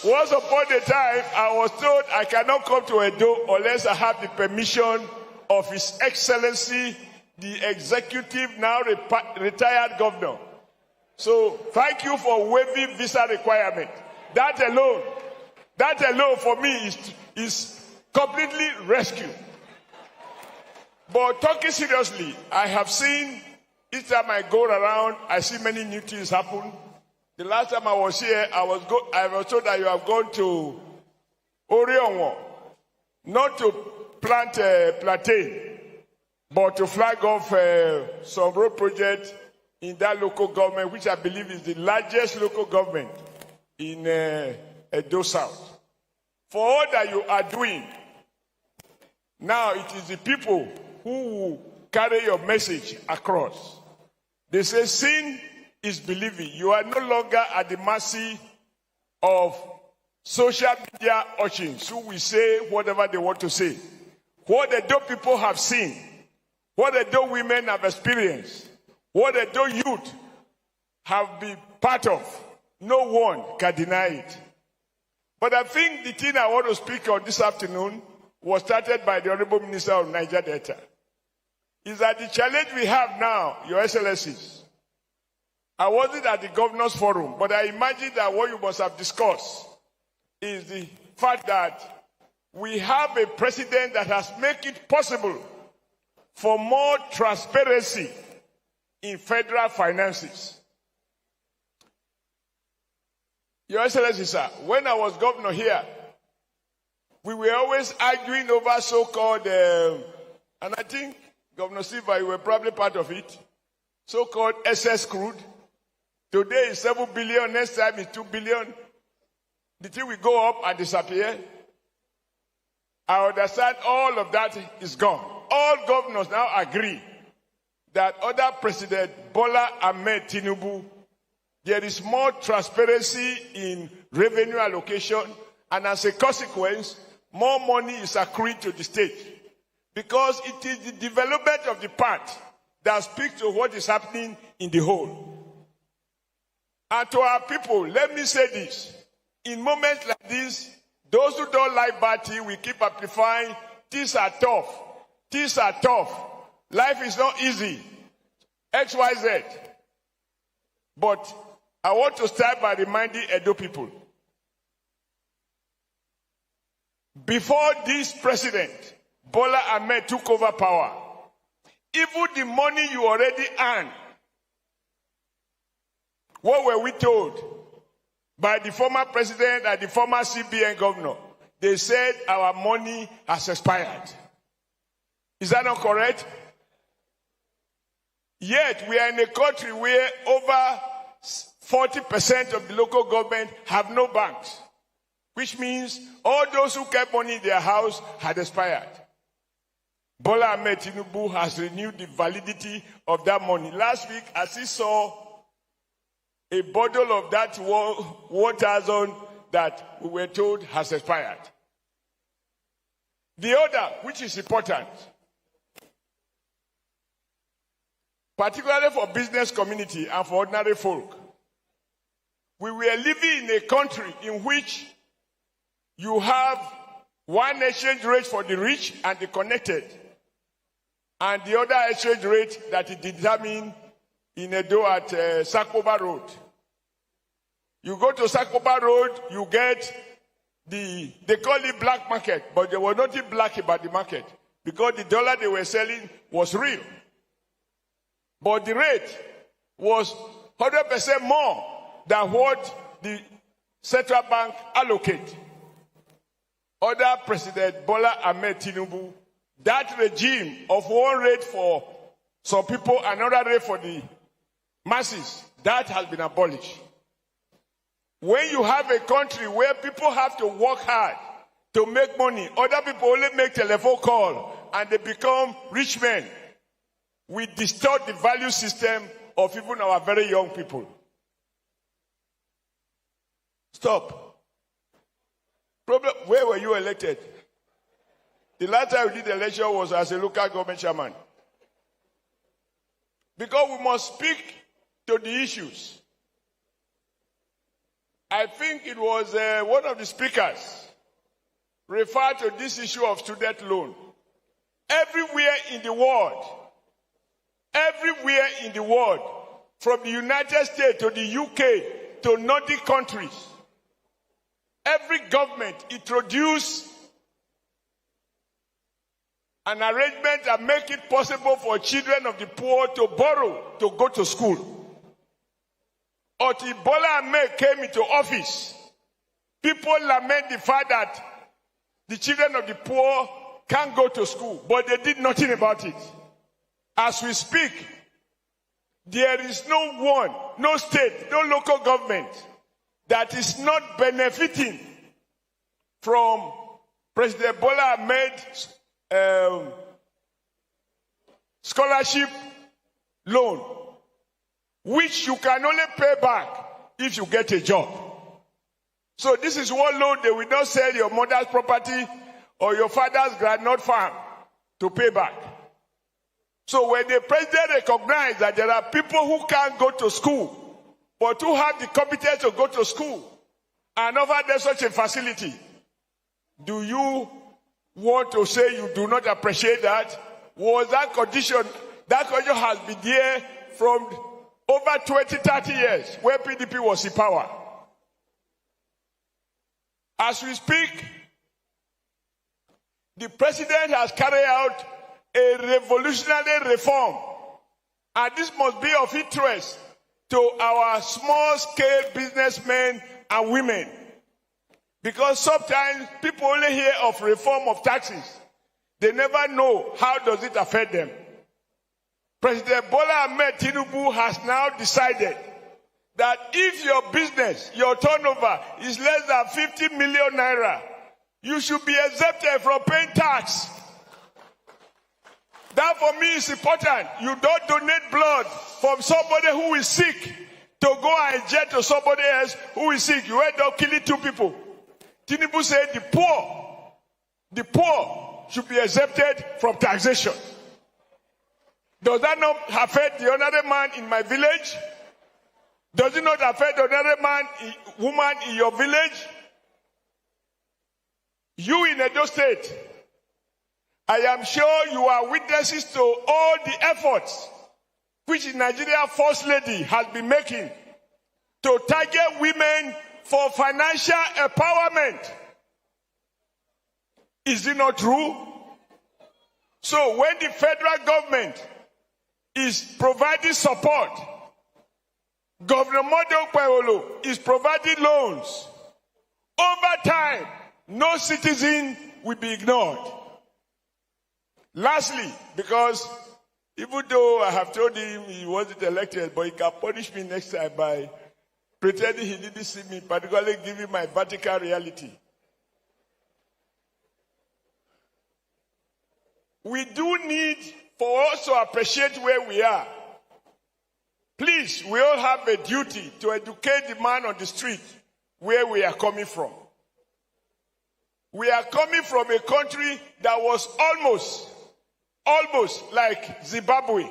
Once upon a time, I was told I cannot come to Edo unless I have the permission of His Excellency, the executive, now retired governor. So thank you for waiving visa requirement. That alone for me is completely rescue. But talking seriously, I have seen, each time I go around, I see many new things happen. The last time I was here, I was told that you have gone to Orionwo, not to plant plantain, but to flag off some road project in that local government, which I believe is the largest local government in Edo South. For all that you are doing, now it is the people who will carry your message across. They say sin is believing. You are no longer at the mercy of social media urchins who will say whatever they want to say. What the Edo people have seen, what the Edo women have experienced, what the Edo youth have been part of, no one can deny it. But I think the thing I want to speak on this afternoon was started by the Honorable Minister of Niger Delta. Is that the challenge we have now, Your Excellencies, I wasn't at the Governor's Forum, but I imagine that what you must have discussed is the fact that we have a president that has made it possible for more transparency in federal finances. Your Excellency, sir, when I was governor here, we were always arguing over so-called, and I think, Governor Silva, you were probably part of it, so-called excess crude. Today is 7 billion, next time is 2 billion. The thing will go up and disappear. I understand all of that is gone. All governors now agree that under President Bola Ahmed Tinubu, there is more transparency in revenue allocation, and as a consequence, more money is accruing to the state. Because it is the development of the part that speaks to what is happening in the whole. And to our people, let me say this. In moments like this, those who don't like Bati, we keep amplifying, things are tough. Things are tough. Life is not easy. XYZ. But I want to start by reminding Edo people. Before this president, Bola Ahmed took over power, even the money you already earn What were we told by the former president and the former CBN governor? They said our money has expired. Is that not correct? Yet we are in a country where over 40% of the local government have no banks, which means all those who kept money in their house had expired. Bola Ahmed Tinubu has renewed the validity of that money. Last week, as he saw a bottle of that water zone that we were told has expired. The other, which is important, particularly for business community and for ordinary folk, we were living in a country in which you have one exchange rate for the rich and the connected, and the other exchange rate that is determined in Edo at Sakoba Road. You go to Sakoba Road, you get they call it black market, but there was nothing black about the market because the dollar they were selling was real. But the rate was 100% more than what the central bank allocate. Under President Bola Ahmed Tinubu, that regime of one rate for some people, another rate for the masses, that has been abolished. When you have a country where people have to work hard to make money, other people only make telephone call and they become rich men, we distort the value system of even our very young people. Stop. Problem, where were you elected? The last time we did the election was as a local government chairman. Because we must speak to the issues. I think it was one of the speakers referred to this issue of student loan. Everywhere in the world, from the United States to the UK to Nordic countries, every government introduced an arrangement that make it possible for children of the poor to borrow to go to school. Until Bola Ahmed came into office, people lament the fact that the children of the poor can't go to school, but they did nothing about it. As we speak, there is no state, no local government that is not benefiting from President Bola Ahmed's scholarship loan, which you can only pay back if you get a job. So this is one loan they will not sell your mother's property or your father's granite farm to pay back. So when the president recognizes that there are people who can't go to school, but who have the competence to go to school and offer them such a facility, do you want to say you do not appreciate that? Was that condition has been there from over 20, 30 years where PDP was in power. As we speak, the president has carried out a revolutionary reform, and this must be of interest to our small-scale businessmen and women, because sometimes people only hear of reform of taxes. They never know how does it affect them. President Bola Ahmed Tinubu has now decided that if your business, your turnover is less than 50 million naira, you should be exempted from paying tax. That for me is important. You don't donate blood from somebody who is sick to go and inject to somebody else who is sick. You end up killing two people. Tinubu said the poor should be exempted from taxation. Does that not affect the other man in my village? Does it not affect the other woman in your village? You in Edo State, I am sure you are witnesses to all the efforts which the Nigeria First Lady has been making to target women for financial empowerment. Is it not true? So when the federal government is providing support Governor Modo Paolo is providing loans. Over time, no citizen will be ignored. Lastly, because even though I have told him he wasn't elected, but he can punish me next time by pretending he didn't see me, particularly giving my vertical reality. We do need for us to appreciate where we are. Please, we all have a duty to educate the man on the street where we are coming from. We are coming from a country that was almost like Zimbabwe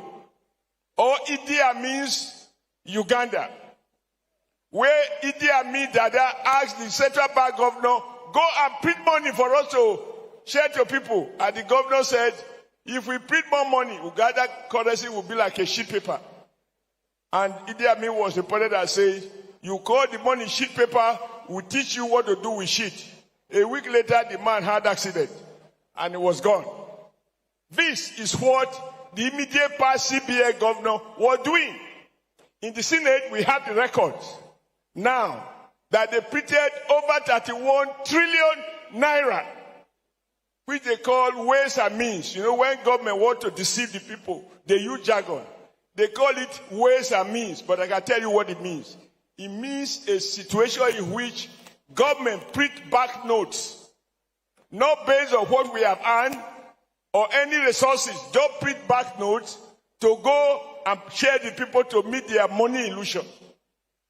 or Idi Amin's Uganda, where Idi Amin Dada asked the central bank governor, go and print money for us to share to people. And the governor said, if we print more money, Uganda currency will be like a sheet paper. And Idi Amin was reported as saying, you call the money sheet paper, we'll teach you what to do with sheet. A week later, the man had accident and he was gone. This is what the immediate past CBA governor was doing. In the Senate, we have the records. Now that they printed over 31 trillion naira, which they call ways and means. You know, when government want to deceive the people, they use jargon. They call it ways and means, but I can tell you what it means. It means a situation in which government print back notes, not based on what we have earned or any resources, just print back notes to go and share the people to meet their money illusion.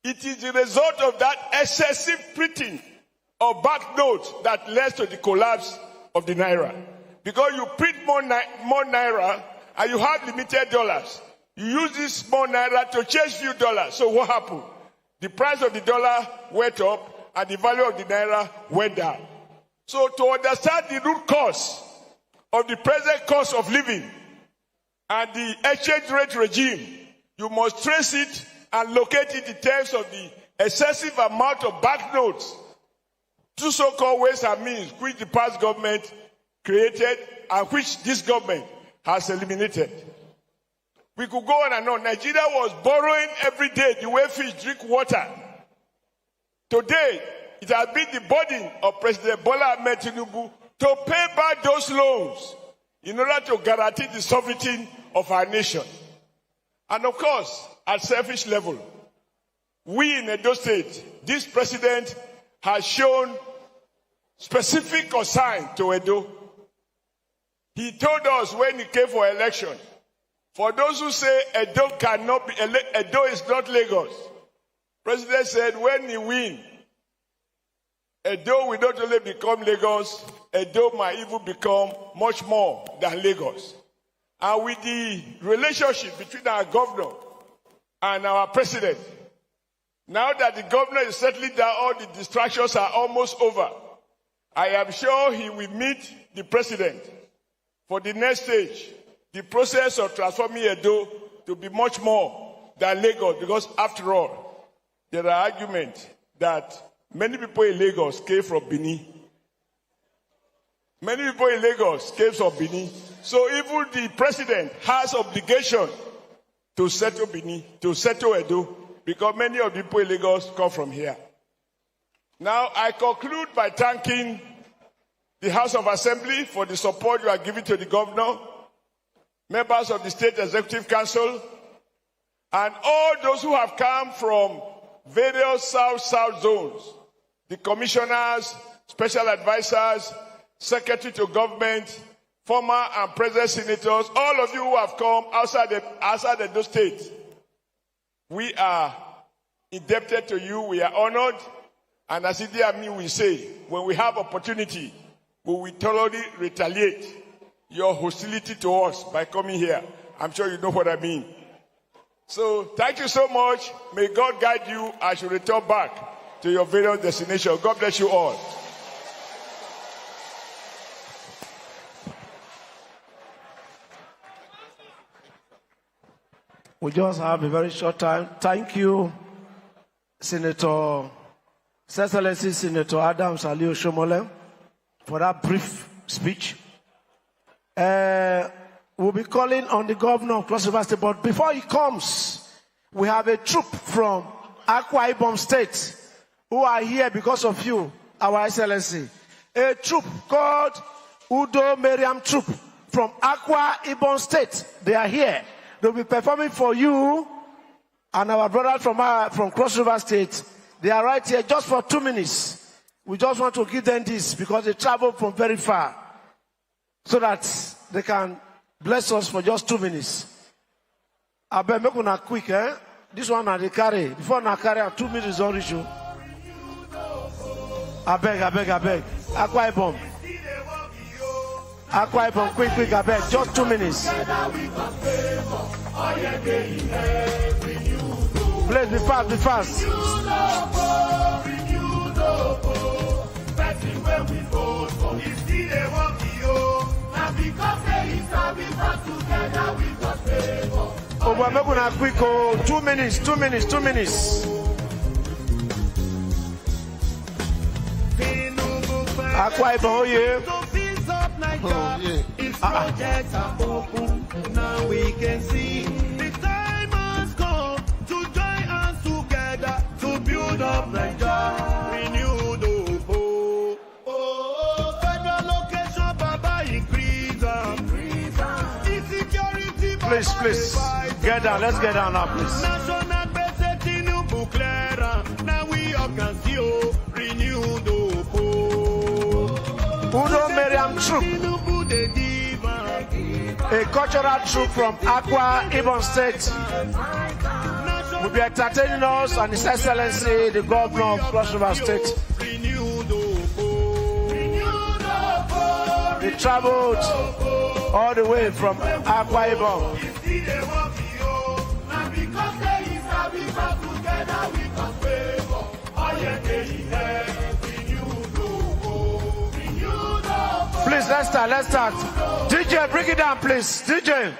It is the result of that excessive printing of back notes that led to the collapse of the naira. Because you print more naira and you have limited dollars. You use this small naira to chase few dollars. So what happened? The price of the dollar went up and the value of the naira went down. So to understand the root cause of the present cost of living and the exchange rate regime, you must trace it and locate it in terms of the excessive amount of banknotes, two so-called ways and means, which the past government created and which this government has eliminated. We could go on and on. Nigeria was borrowing every day the way fish drink water. Today, it has been the burden of President Bola Ahmed Tinubu to pay back those loans in order to guarantee the sovereignty of our nation. And of course, at selfish level, we in Edo State, this president has shown specific concern to Edo. He told us when he came for election, for those who say Edo cannot be, Edo is not Lagos. President said when he win, Edo will not only become Lagos, Edo might even become much more than Lagos. And with the relationship between our governor and our president, now that the governor is settling down, all the distractions are almost over. I am sure he will meet the president for the next stage, the process of transforming Edo to be much more than Lagos, because after all, there are arguments that many people in Lagos came from Benin. Many people in Lagos came from Benin. So even the president has obligation to settle Benin, to settle Edo, because many of the people in Lagos come from here. Now, I conclude by thanking the House of Assembly for the support you are giving to the governor, members of the State Executive Council, and all those who have come from various South zones, the commissioners, special advisors, secretary to government, former and present senators, all of you who have come outside the state. We are indebted to you. We are honored. And as Idi Amin will say, when we have opportunity, we will thoroughly retaliate your hostility to us by coming here. I'm sure you know what I mean. So thank you so much. May God guide you as you return back to your various destinations. God bless you all. We just have a very short time. Thank you, Senator, His Excellency Senator Adams Ali Oshomole, for that brief speech. We'll be calling on the governor of Cross River State, but before he comes, We have a troop from Akwa Ibom State who are here because of you, Our Excellency. A troop called Udo Meriam Troop from Akwa Ibom State. They are here. They'll be performing for you and our brothers from Cross River State. They are right here just for 2 minutes. We just want to give them this because they travel from very far so that they can bless us for just 2 minutes. I bet make una quick, eh? This one na dey carry. Before na carry, 2 minutes on reach you. I beg. Akwa Ibom. Akwa Ibom, quick, I beg. Just 2 minutes. Please be fast. Oh, but make una quick. 2 minutes. Akwa Ibom, oh yeah. Projects are open, now we can see the time has come to join us together to build up Nigeria, renewed hope. Oh, federal location, Baba increase. Insecurity, Please, get down. Let's get down now, please. National basic Tinubu clear, now we all can see renewed hope. Udo Meriam Troop, a cultural troop from Akwa Ibom State, will be entertaining us and His Excellency, the Governor of Cross River State. They traveled all the way from Akwa Ibom. Please, let's start. DJ, bring it down, please. DJ.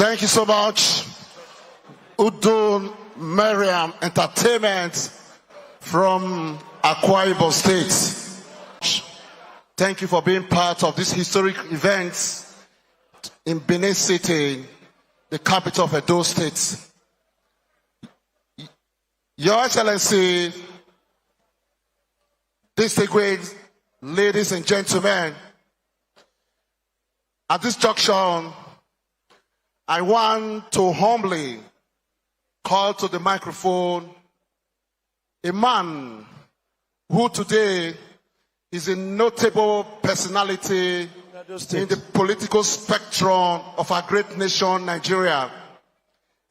Thank you so much. Udon Mariam Entertainment from Akwa Ibom State. Thank you for being part of this historic event in Benin City, the capital of Edo State. Your Excellency, distinguished ladies and gentlemen, at this junction, I want to humbly call to the microphone a man who today is a notable personality in the political spectrum of our great nation, Nigeria.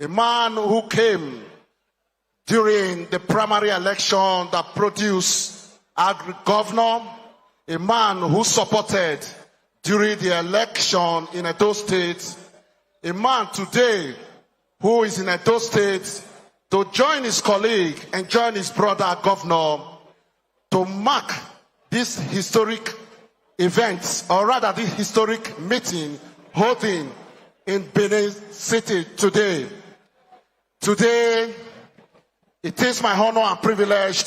A man who came during the primary election that produced our governor, a man who supported during the election in Edo State, a man today who is in Edo State to join his colleague and join his brother governor to mark this historic event, or rather this historic meeting holding in Benin City today. Today, it is my honor and privilege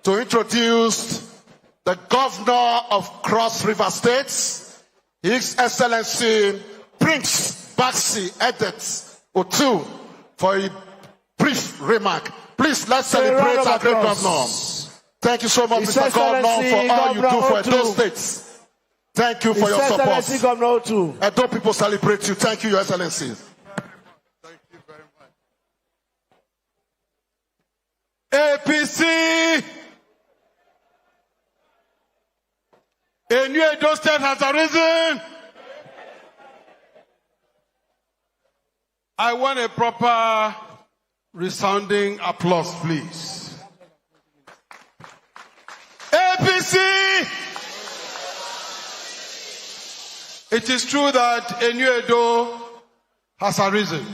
to introduce the governor of Cross River State, His Excellency Prince Baxi Edet Otu, for a brief remark. Please, let's celebrate our great governor. Thank you so much, Mr. Governor, for all you do for Edo State. Thank you for your support. Edo people celebrate you. Thank you, Your Excellency. Thank you very much. APC! A new Edo State has arisen. I want a proper resounding applause, please. APC! It is true that a new Edo has arisen.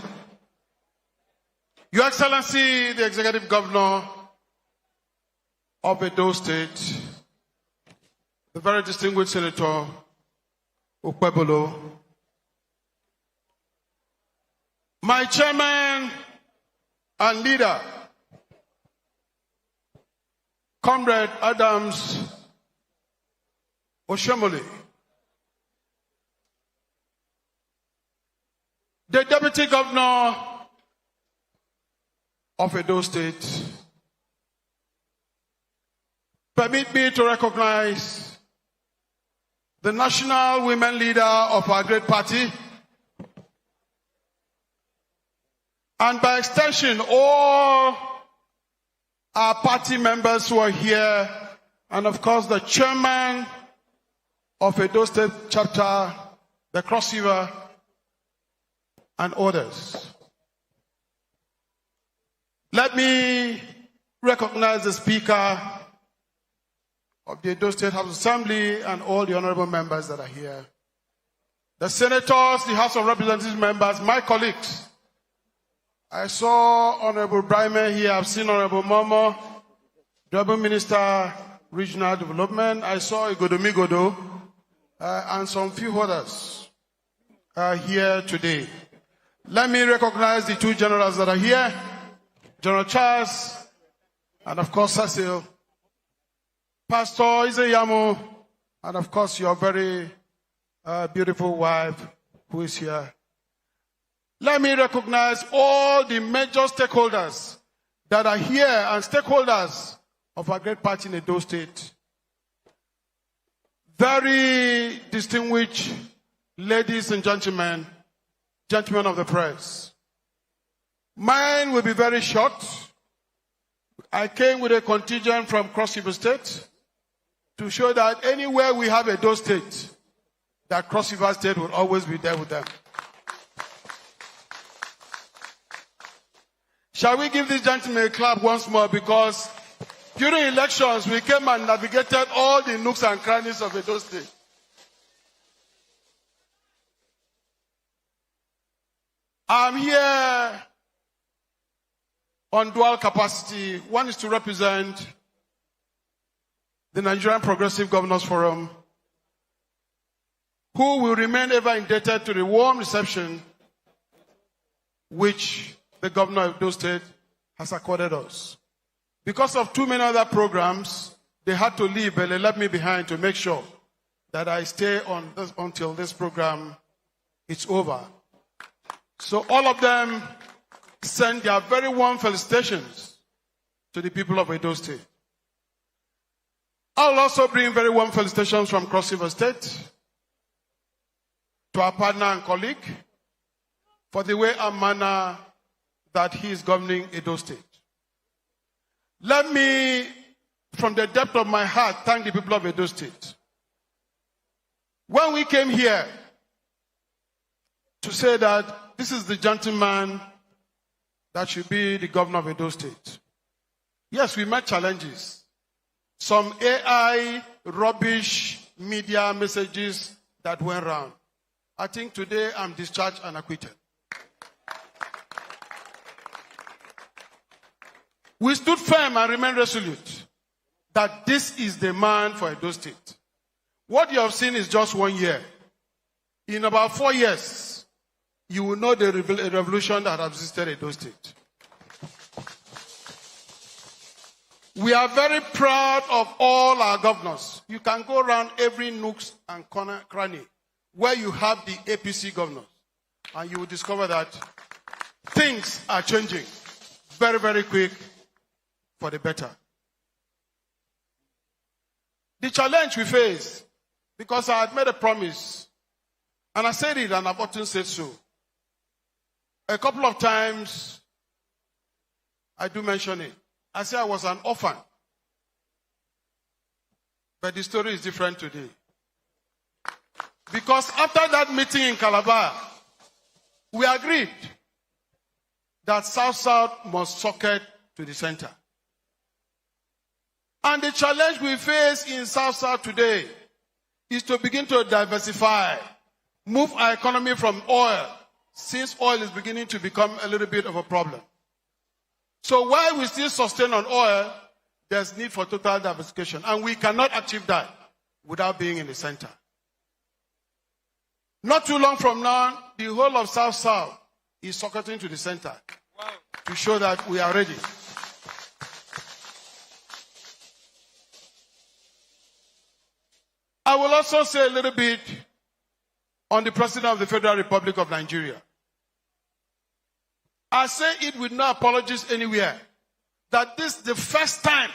Your Excellency, the Executive Governor of Edo State, the very distinguished Senator Ukpebolo, my chairman and leader, Comrade Adams Oshomole, the Deputy Governor of Edo State, permit me to recognize the national women leader of our great party, and by extension, all our party members who are here, and of course the chairman of Edo State chapter, the Cross River, and others. Let me recognize the Speaker of the Edo State House Assembly and all the honorable members that are here. The senators, the House of Representatives members, my colleagues. I saw Honorable Brime here, I've seen Honorable Momo, Honorable Minister, Regional Development. I saw Igodomi Godo, and some few others here today. Let me recognize the two generals that are here, General Charles, and of course Cecil, Pastor Izeyamu, and of course your very beautiful wife who is here. Let me recognize all the major stakeholders that are here and stakeholders of our great party in Edo State. Very distinguished ladies and gentlemen of the press. Mine will be very short. I came with a contingent from Cross River State to show that anywhere we have Edo State, that Cross River State will always be there with them. Shall we give this gentleman a clap once more, because during elections we came and navigated all the nooks and crannies of Edo State. I'm here on dual capacity. One is to represent the Nigerian Progressive Governors Forum, who will remain ever indebted to the warm reception which the governor of Edo State has accorded us. Because of too many other programs, they had to leave, but they left me behind to make sure that I stay on this, until this program is over. So all of them send their very warm felicitations to the people of Edo State. I'll also bring very warm felicitations from Cross River State to our partner and colleague for the way and manner that he is governing Edo State. Let me, from the depth of my heart, thank the people of Edo State. When we came here to say that this is the gentleman that should be the governor of Edo State, yes, we met challenges. Some AI, rubbish, media messages that went around. I think today I'm discharged and acquitted. We stood firm and remained resolute that this is the man for Edo State. What you have seen is just 1 year. In about 4 years, you will know the revolution that has existed in Edo State. We are very proud of all our governors. You can go around every nook and corner, cranny where you have the APC governors, and you will discover that things are changing very, very quick for the better. The challenge we face, because I had made a promise, and I said it and I've often said so. A couple of times, I do mention it. I said I was an orphan. But the story is different today. Because after that meeting in Calabar, we agreed that South-South must socket to the center. And the challenge we face in South-South today is to begin to diversify, move our economy from oil, since oil is beginning to become a little bit of a problem. So while we still sustain on oil, there's need for total diversification. And we cannot achieve that without being in the center. Not too long from now, the whole of South-South is socketing to the center to show that we are ready. I will also say a little bit on the President of the Federal Republic of Nigeria. I say it with no apologies anywhere, that this is the first time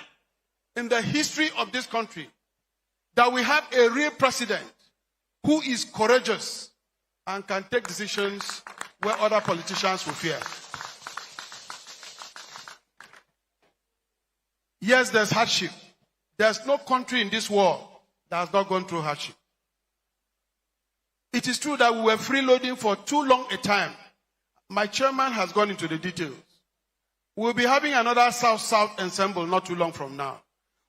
in the history of this country that we have a real president who is courageous and can take decisions where other politicians will fear. Yes, there's hardship. There's no country in this world that has not gone through hardship. It is true that we were freeloading for too long a time. My chairman has gone into the details. We'll be having another South-South ensemble not too long from now.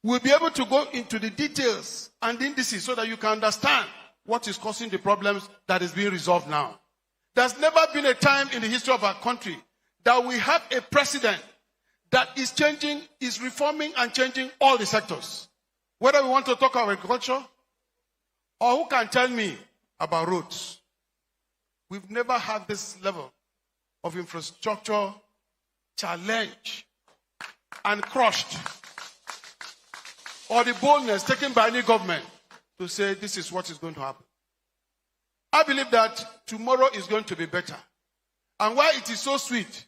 We'll be able to go into the details and indices so that you can understand what is causing the problems that is being resolved now. There's never been a time in the history of our country that we have a president that is changing, is reforming and changing all the sectors. Whether we want to talk about agriculture, or who can tell me about roads. We've never had this level of infrastructure challenge and crushed, or the boldness taken by any government to say this is what is going to happen. I believe that tomorrow is going to be better. And why it is so sweet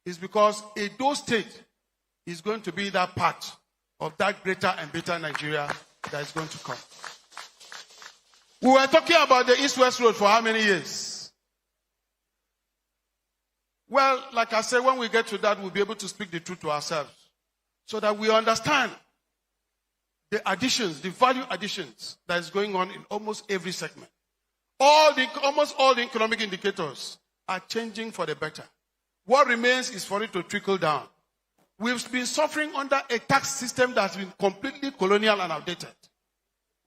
is because Edo State is going to be that part of that greater and better Nigeria that is going to come. We were talking about the East-West Road for how many years? Well, like I said, when we get to that, we'll be able to speak the truth to ourselves so that we understand the additions, the value additions that is going on in almost every segment. Almost all the economic indicators are changing for the better. What remains is for it to trickle down. We've been suffering under a tax system that's been completely colonial and outdated.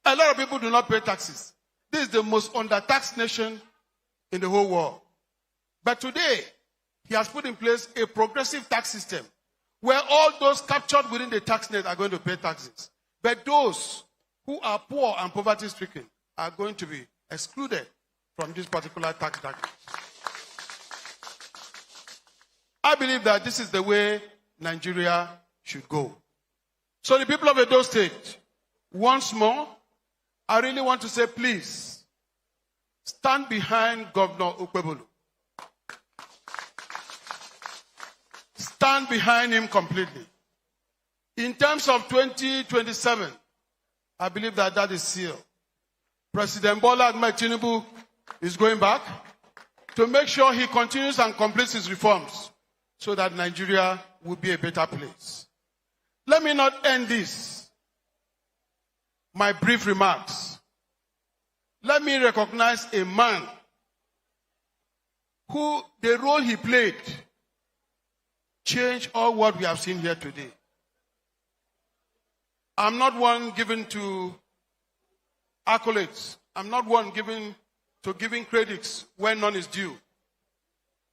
A lot of people do not pay taxes. This is the most undertaxed nation in the whole world. But today, he has put in place a progressive tax system where all those captured within the tax net are going to pay taxes. But those who are poor and poverty-stricken are going to be excluded from this particular tax bracket. I believe that this is the way Nigeria should go. So the people of Edo State, once more, I really want to say, please, stand behind Governor Okpebholo. Stand behind him completely. In terms of 2027, I believe that that is sealed. President Bola Ahmed Tinubu is going back to make sure he continues and completes his reforms so that Nigeria will be a better place. Let me not end this, my brief remarks. Let me recognize a man who, the role he played, changed all what we have seen here today. I'm not one given to accolades. I'm not one given to giving credits when none is due.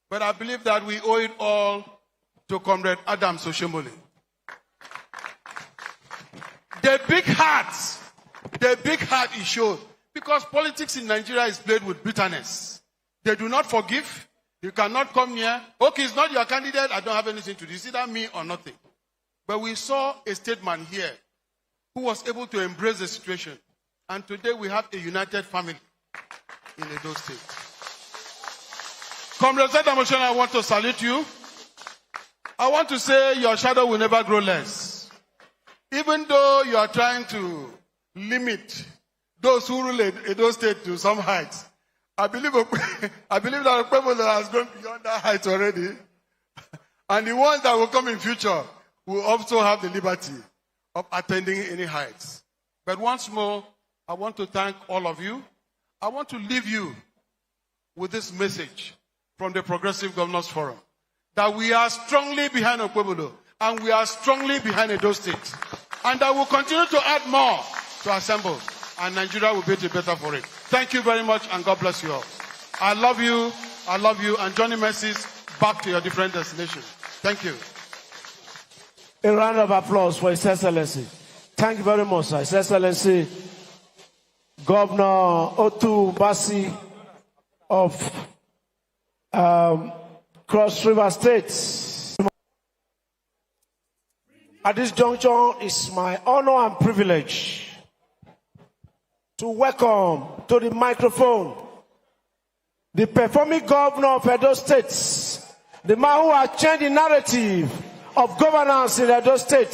But I believe that we owe it all to Comrade Adam Soshomole. The big heart he showed. Because politics in Nigeria is played with bitterness. They do not forgive. You cannot come near. Okay, it's not your candidate. I don't have anything to do. It's either me or nothing. But we saw a statesman here who was able to embrace the situation. And today we have a united family in Edo State. Comrade Zedamoshen, I want to salute you. I want to say your shadow will never grow less. Even though you are trying to limit those who rule Edo State to some heights, I believe that Okpebholo has gone beyond that height already. And the ones that will come in future will also have the liberty of attending any heights. But once more, I want to thank all of you. I want to leave you with this message from the Progressive Governors Forum, that we are strongly behind Okpebholo and we are strongly behind Edo State. And that we'll continue to add more to assemble, and Nigeria will be better for it. Thank you very much, and God bless you all. I love you, and journey mercies back to your different destinations. Thank you. A round of applause for His Excellency. Thank you very much, sir. His Excellency, Governor Otu Basi of Cross River State. At this juncture, it's my honor and privilege to welcome to the microphone the performing governor of Edo State, the man who has changed the narrative of governance in Edo State,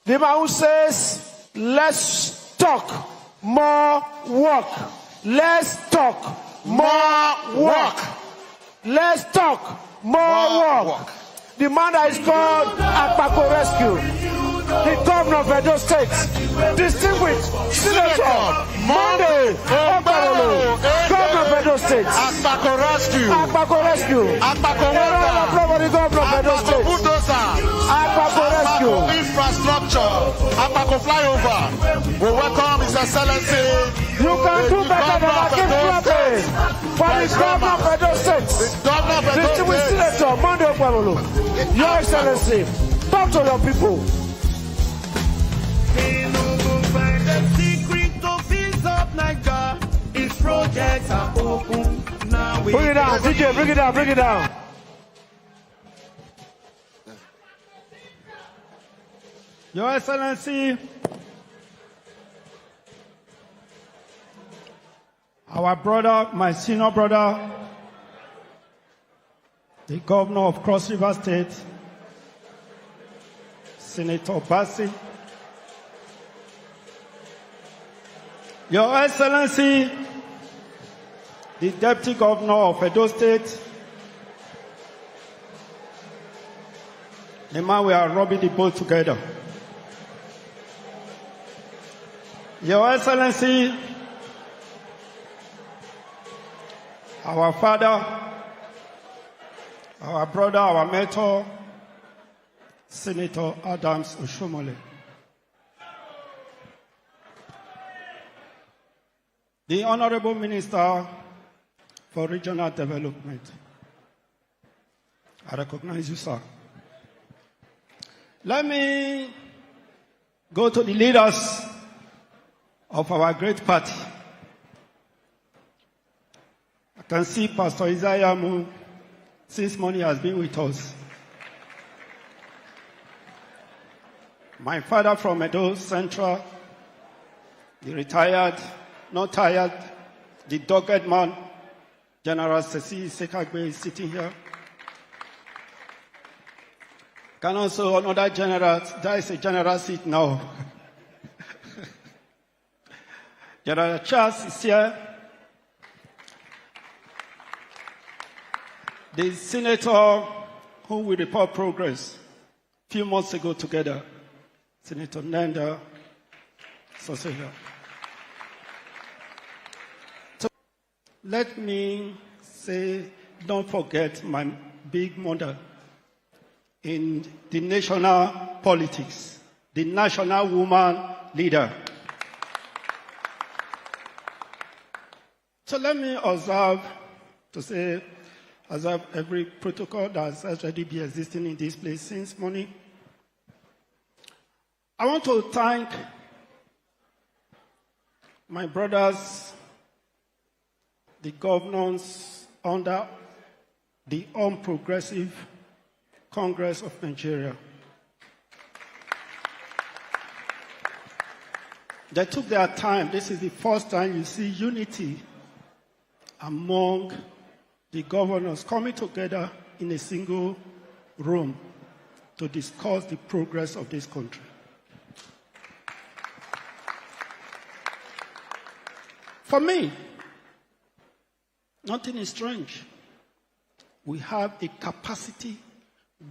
the man who says, let's talk, more work. Let's talk, more work. Let's talk, more work. The man that is called Akpako Rescue, the governor of Edo State, distinguished Senator Monday Okpebholo, governor of Edo State. Akpako Rescue. Akpako Rescue. Akpako Rescue. The governor of Edo State. Akpako Rescue. Infrastructure. Akpako Flyover. We welcome His Excellency. You can do better than Akim Klape for the governor of Edo State. Distinguished Senator Monday Okpebholo. Your Excellency, talk to your people. Projects are open. Now bring it down, DJ, bring it down, bring it down. Your Excellency, our brother, my senior brother, the governor of Cross River State, Senator Basi, Your Excellency, the Deputy Governor of Edo State, the man we are rubbing the boat together. Your Excellency, our father, our brother, our mentor, Senator Adams Oshomole. The Honorable Minister for Regional Development. I recognize you, sir. Let me go to the leaders of our great party. I can see Pastor Isaiah Mu, since morning has been with us. My father from Edo Central, the retired, not tired, the dogged man, General Sesi Sekagbe is sitting here. Can also another general, there is a general seat now. General Charles is here. The senator who will report progress a few months ago together, Senator Nanda, is also here. So let me say, don't forget my big mother in the national politics, the national woman leader. So let me observe every protocol that has already been existing in this place since morning. I want to thank my brothers, the governors under the Unprogressive Congress of Nigeria. They took their time. This is the first time you see unity among the governors coming together in a single room to discuss the progress of this country. For me, nothing is strange. We have a capacity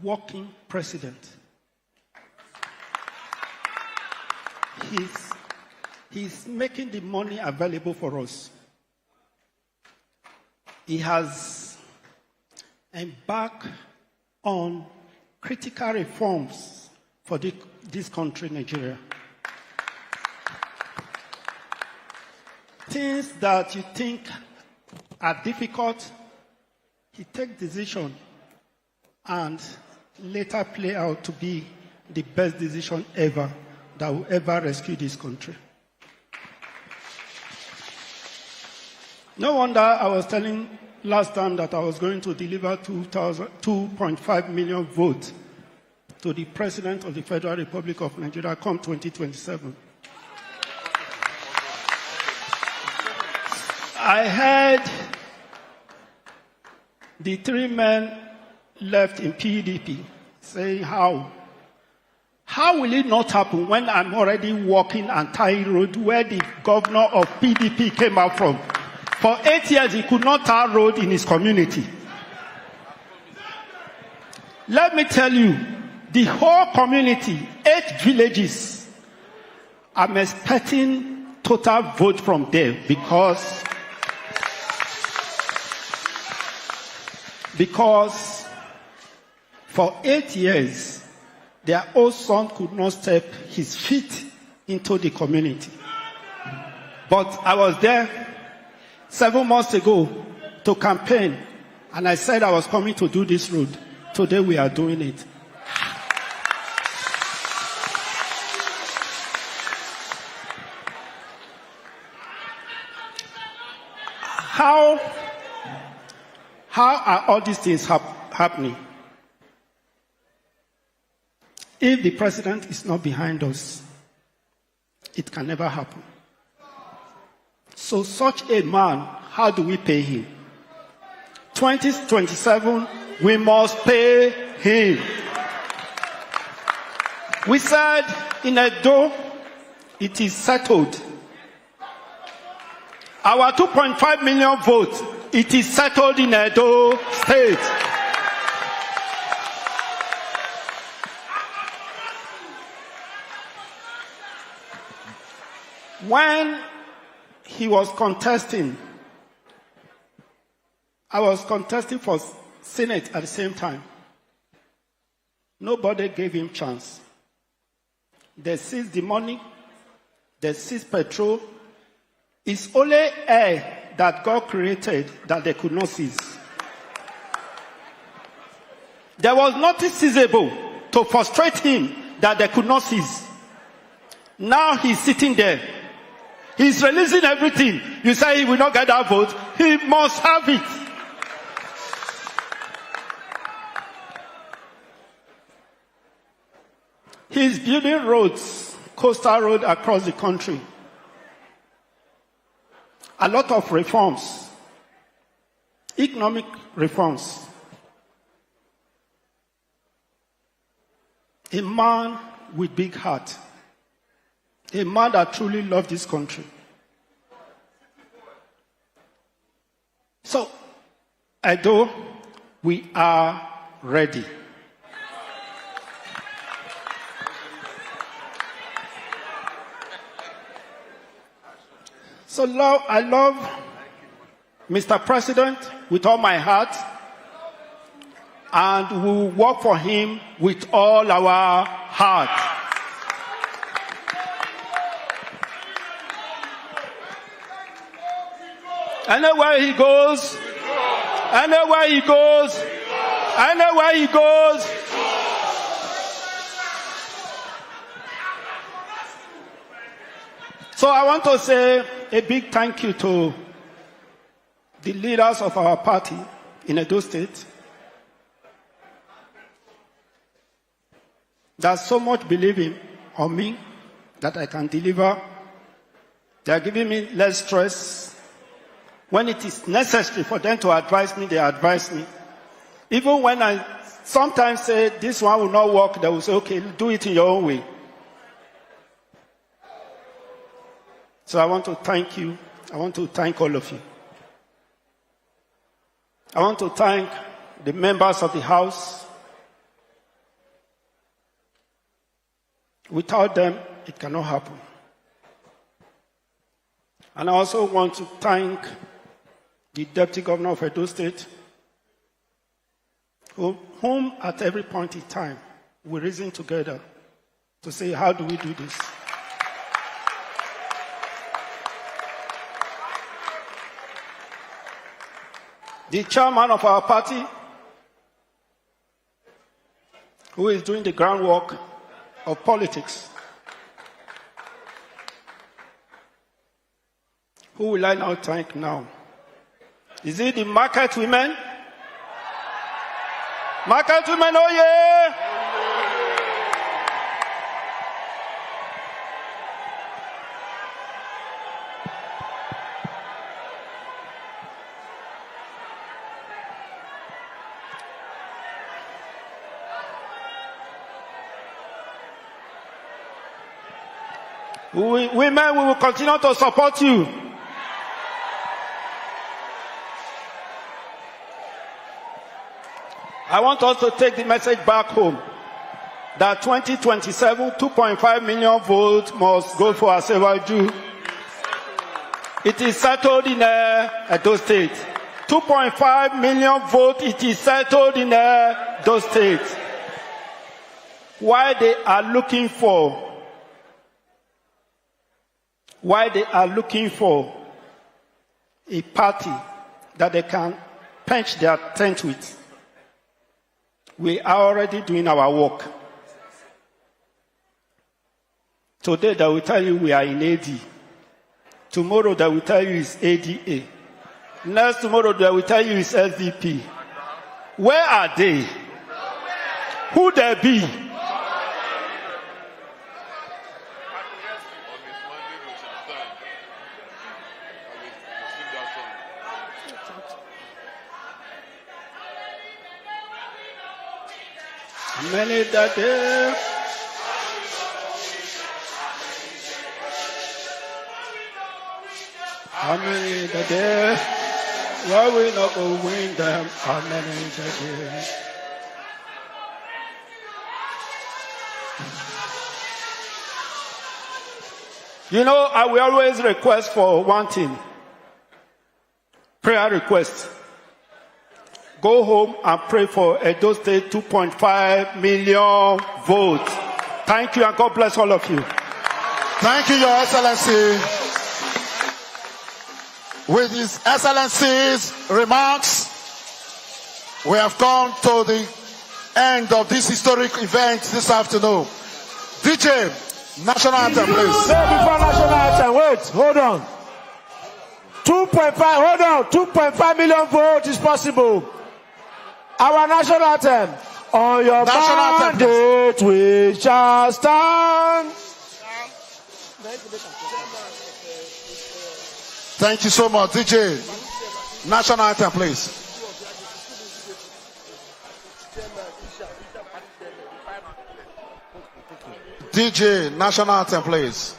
working president. He's making the money available for us. He has embarked on critical reforms for this country, Nigeria. Things that you think are difficult, he takes decision and later play out to be the best decision ever that will ever rescue this country. No wonder I was telling last time that I was going to deliver 2.5 million votes to the President of the Federal Republic of Nigeria come 2027. I heard the three men left in PDP saying how will it not happen when I'm already walking and tying road where the governor of PDP came out from? For 8 years, he could not tar road in his community. Let me tell you, the whole community, 8 villages, I'm expecting total vote from them because for 8 years, their old son could not step his feet into the community. But I was there 7 months ago to campaign, and I said I was coming to do this road. Today we are doing it. How are all these things happening? If the president is not behind us, it can never happen. So such a man, how do we pay him? 2027, we must pay him. We said in Edo, it is settled. Our 2.5 million votes, it is settled in Edo State. When he was contesting, I was contesting for Senate at the same time. Nobody gave him chance. They seized the money, they seized petrol. It's only air that God created that they could not seize. There was nothing seizable to frustrate him that they could not seize. Now he's sitting there. He's releasing everything. You say he will not get that vote. He must have it. He's building roads, coastal road across the country. A lot of reforms, economic reforms. A man with big heart. A man that truly loves this country. So, Edo, we are ready. So I love Mr. President with all my heart, and we will work for him with all our heart. Anywhere he goes, anywhere he goes, anywhere he goes. So I want to say a big thank you to the leaders of our party in Edo State. There's so much believing on me that I can deliver. They are giving me less stress. When it is necessary for them to advise me, they advise me. Even when I sometimes say, this one will not work, they will say, okay, do it in your own way. So I want to thank you. I want to thank all of you. I want to thank the members of the House. Without them, it cannot happen. And I also want to thank the Deputy Governor of Edo State, whom at every point in time we reason together to say, how do we do this? The chairman of our party, who is doing the groundwork of politics. Who will I now thank now? Is it the market women? Market women, oh yeah! Women, we will continue to support you. I want us to take the message back home that 2027, 2.5 million votes must go for Asewaju. It is settled in Edo State. 2.5 million votes, it is settled in Edo State. Why they are looking for a party that they can pinch their tent with. We are already doing our work. Today they will tell you we are in AD. Tomorrow they will tell you it's ADA. Next tomorrow they will tell you it's SDP. Where are they? Who they be? Many that day. How many that day? Why we not go win them? How many that day? You know, I will always request for one thing. Prayer request. Go home and pray for Edo State 2.5 million votes. Thank you and God bless all of you. Thank you, Your Excellency. With His Excellency's remarks, we have come to the end of this historic event this afternoon. DJ, national anthem, please. No, before national anthem, wait, hold on. 2.5 million votes is possible. Our national anthem. On your mandate we shall stand. Thank you so much. DJ, national anthem, please. DJ, national anthem, please.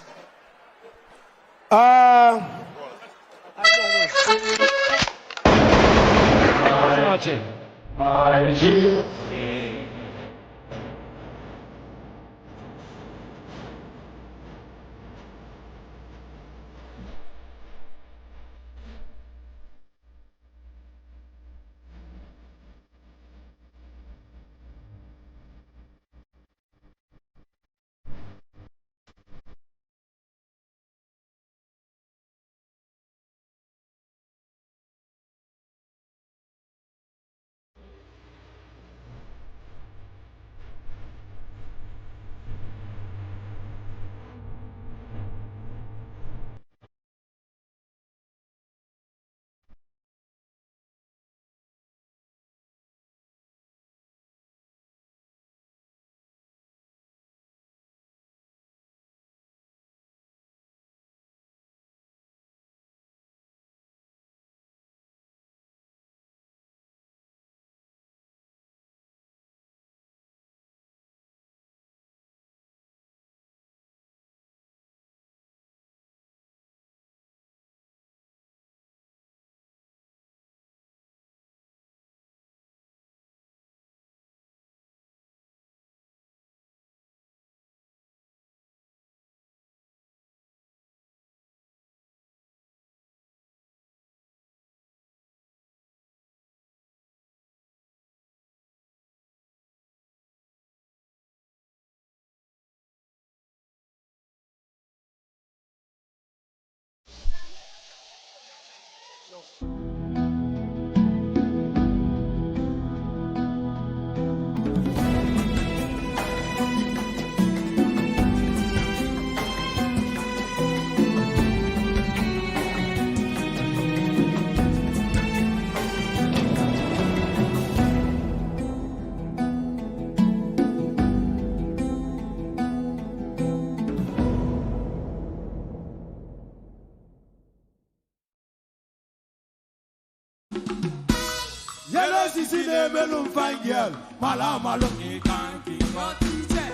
Yellow sisi ne melum fine girl, malum he can't keep on teacher.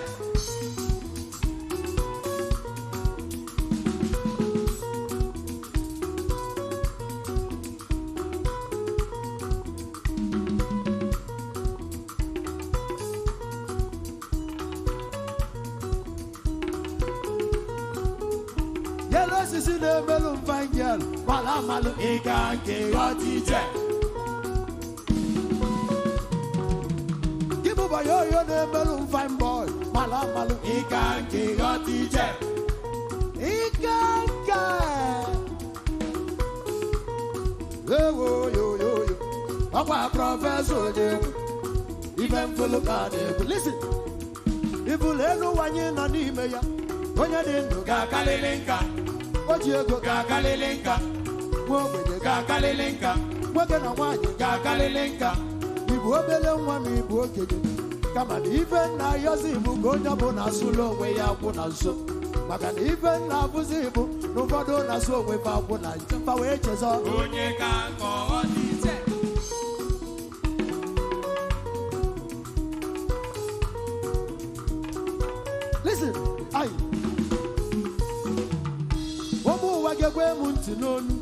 Yellow sisi ne melum fine girl, malum he can't keep on teacher. Yo ne melum fine boy, malum he can't keep on teacher. He can't yo. Papa professor even full of God. Listen, if you let no one in on the mayor, when you didn't go Galilinka, what you go Galilinka, what with the Galilinka, what can I want you Galilinka? You go below one, you go get it. Come on, even now you're Zibu, go down on a solo way out on a so. But even now, Zibu, no one on a so without one night. But wait, is all. Listen, I. What more I get where Muntin on?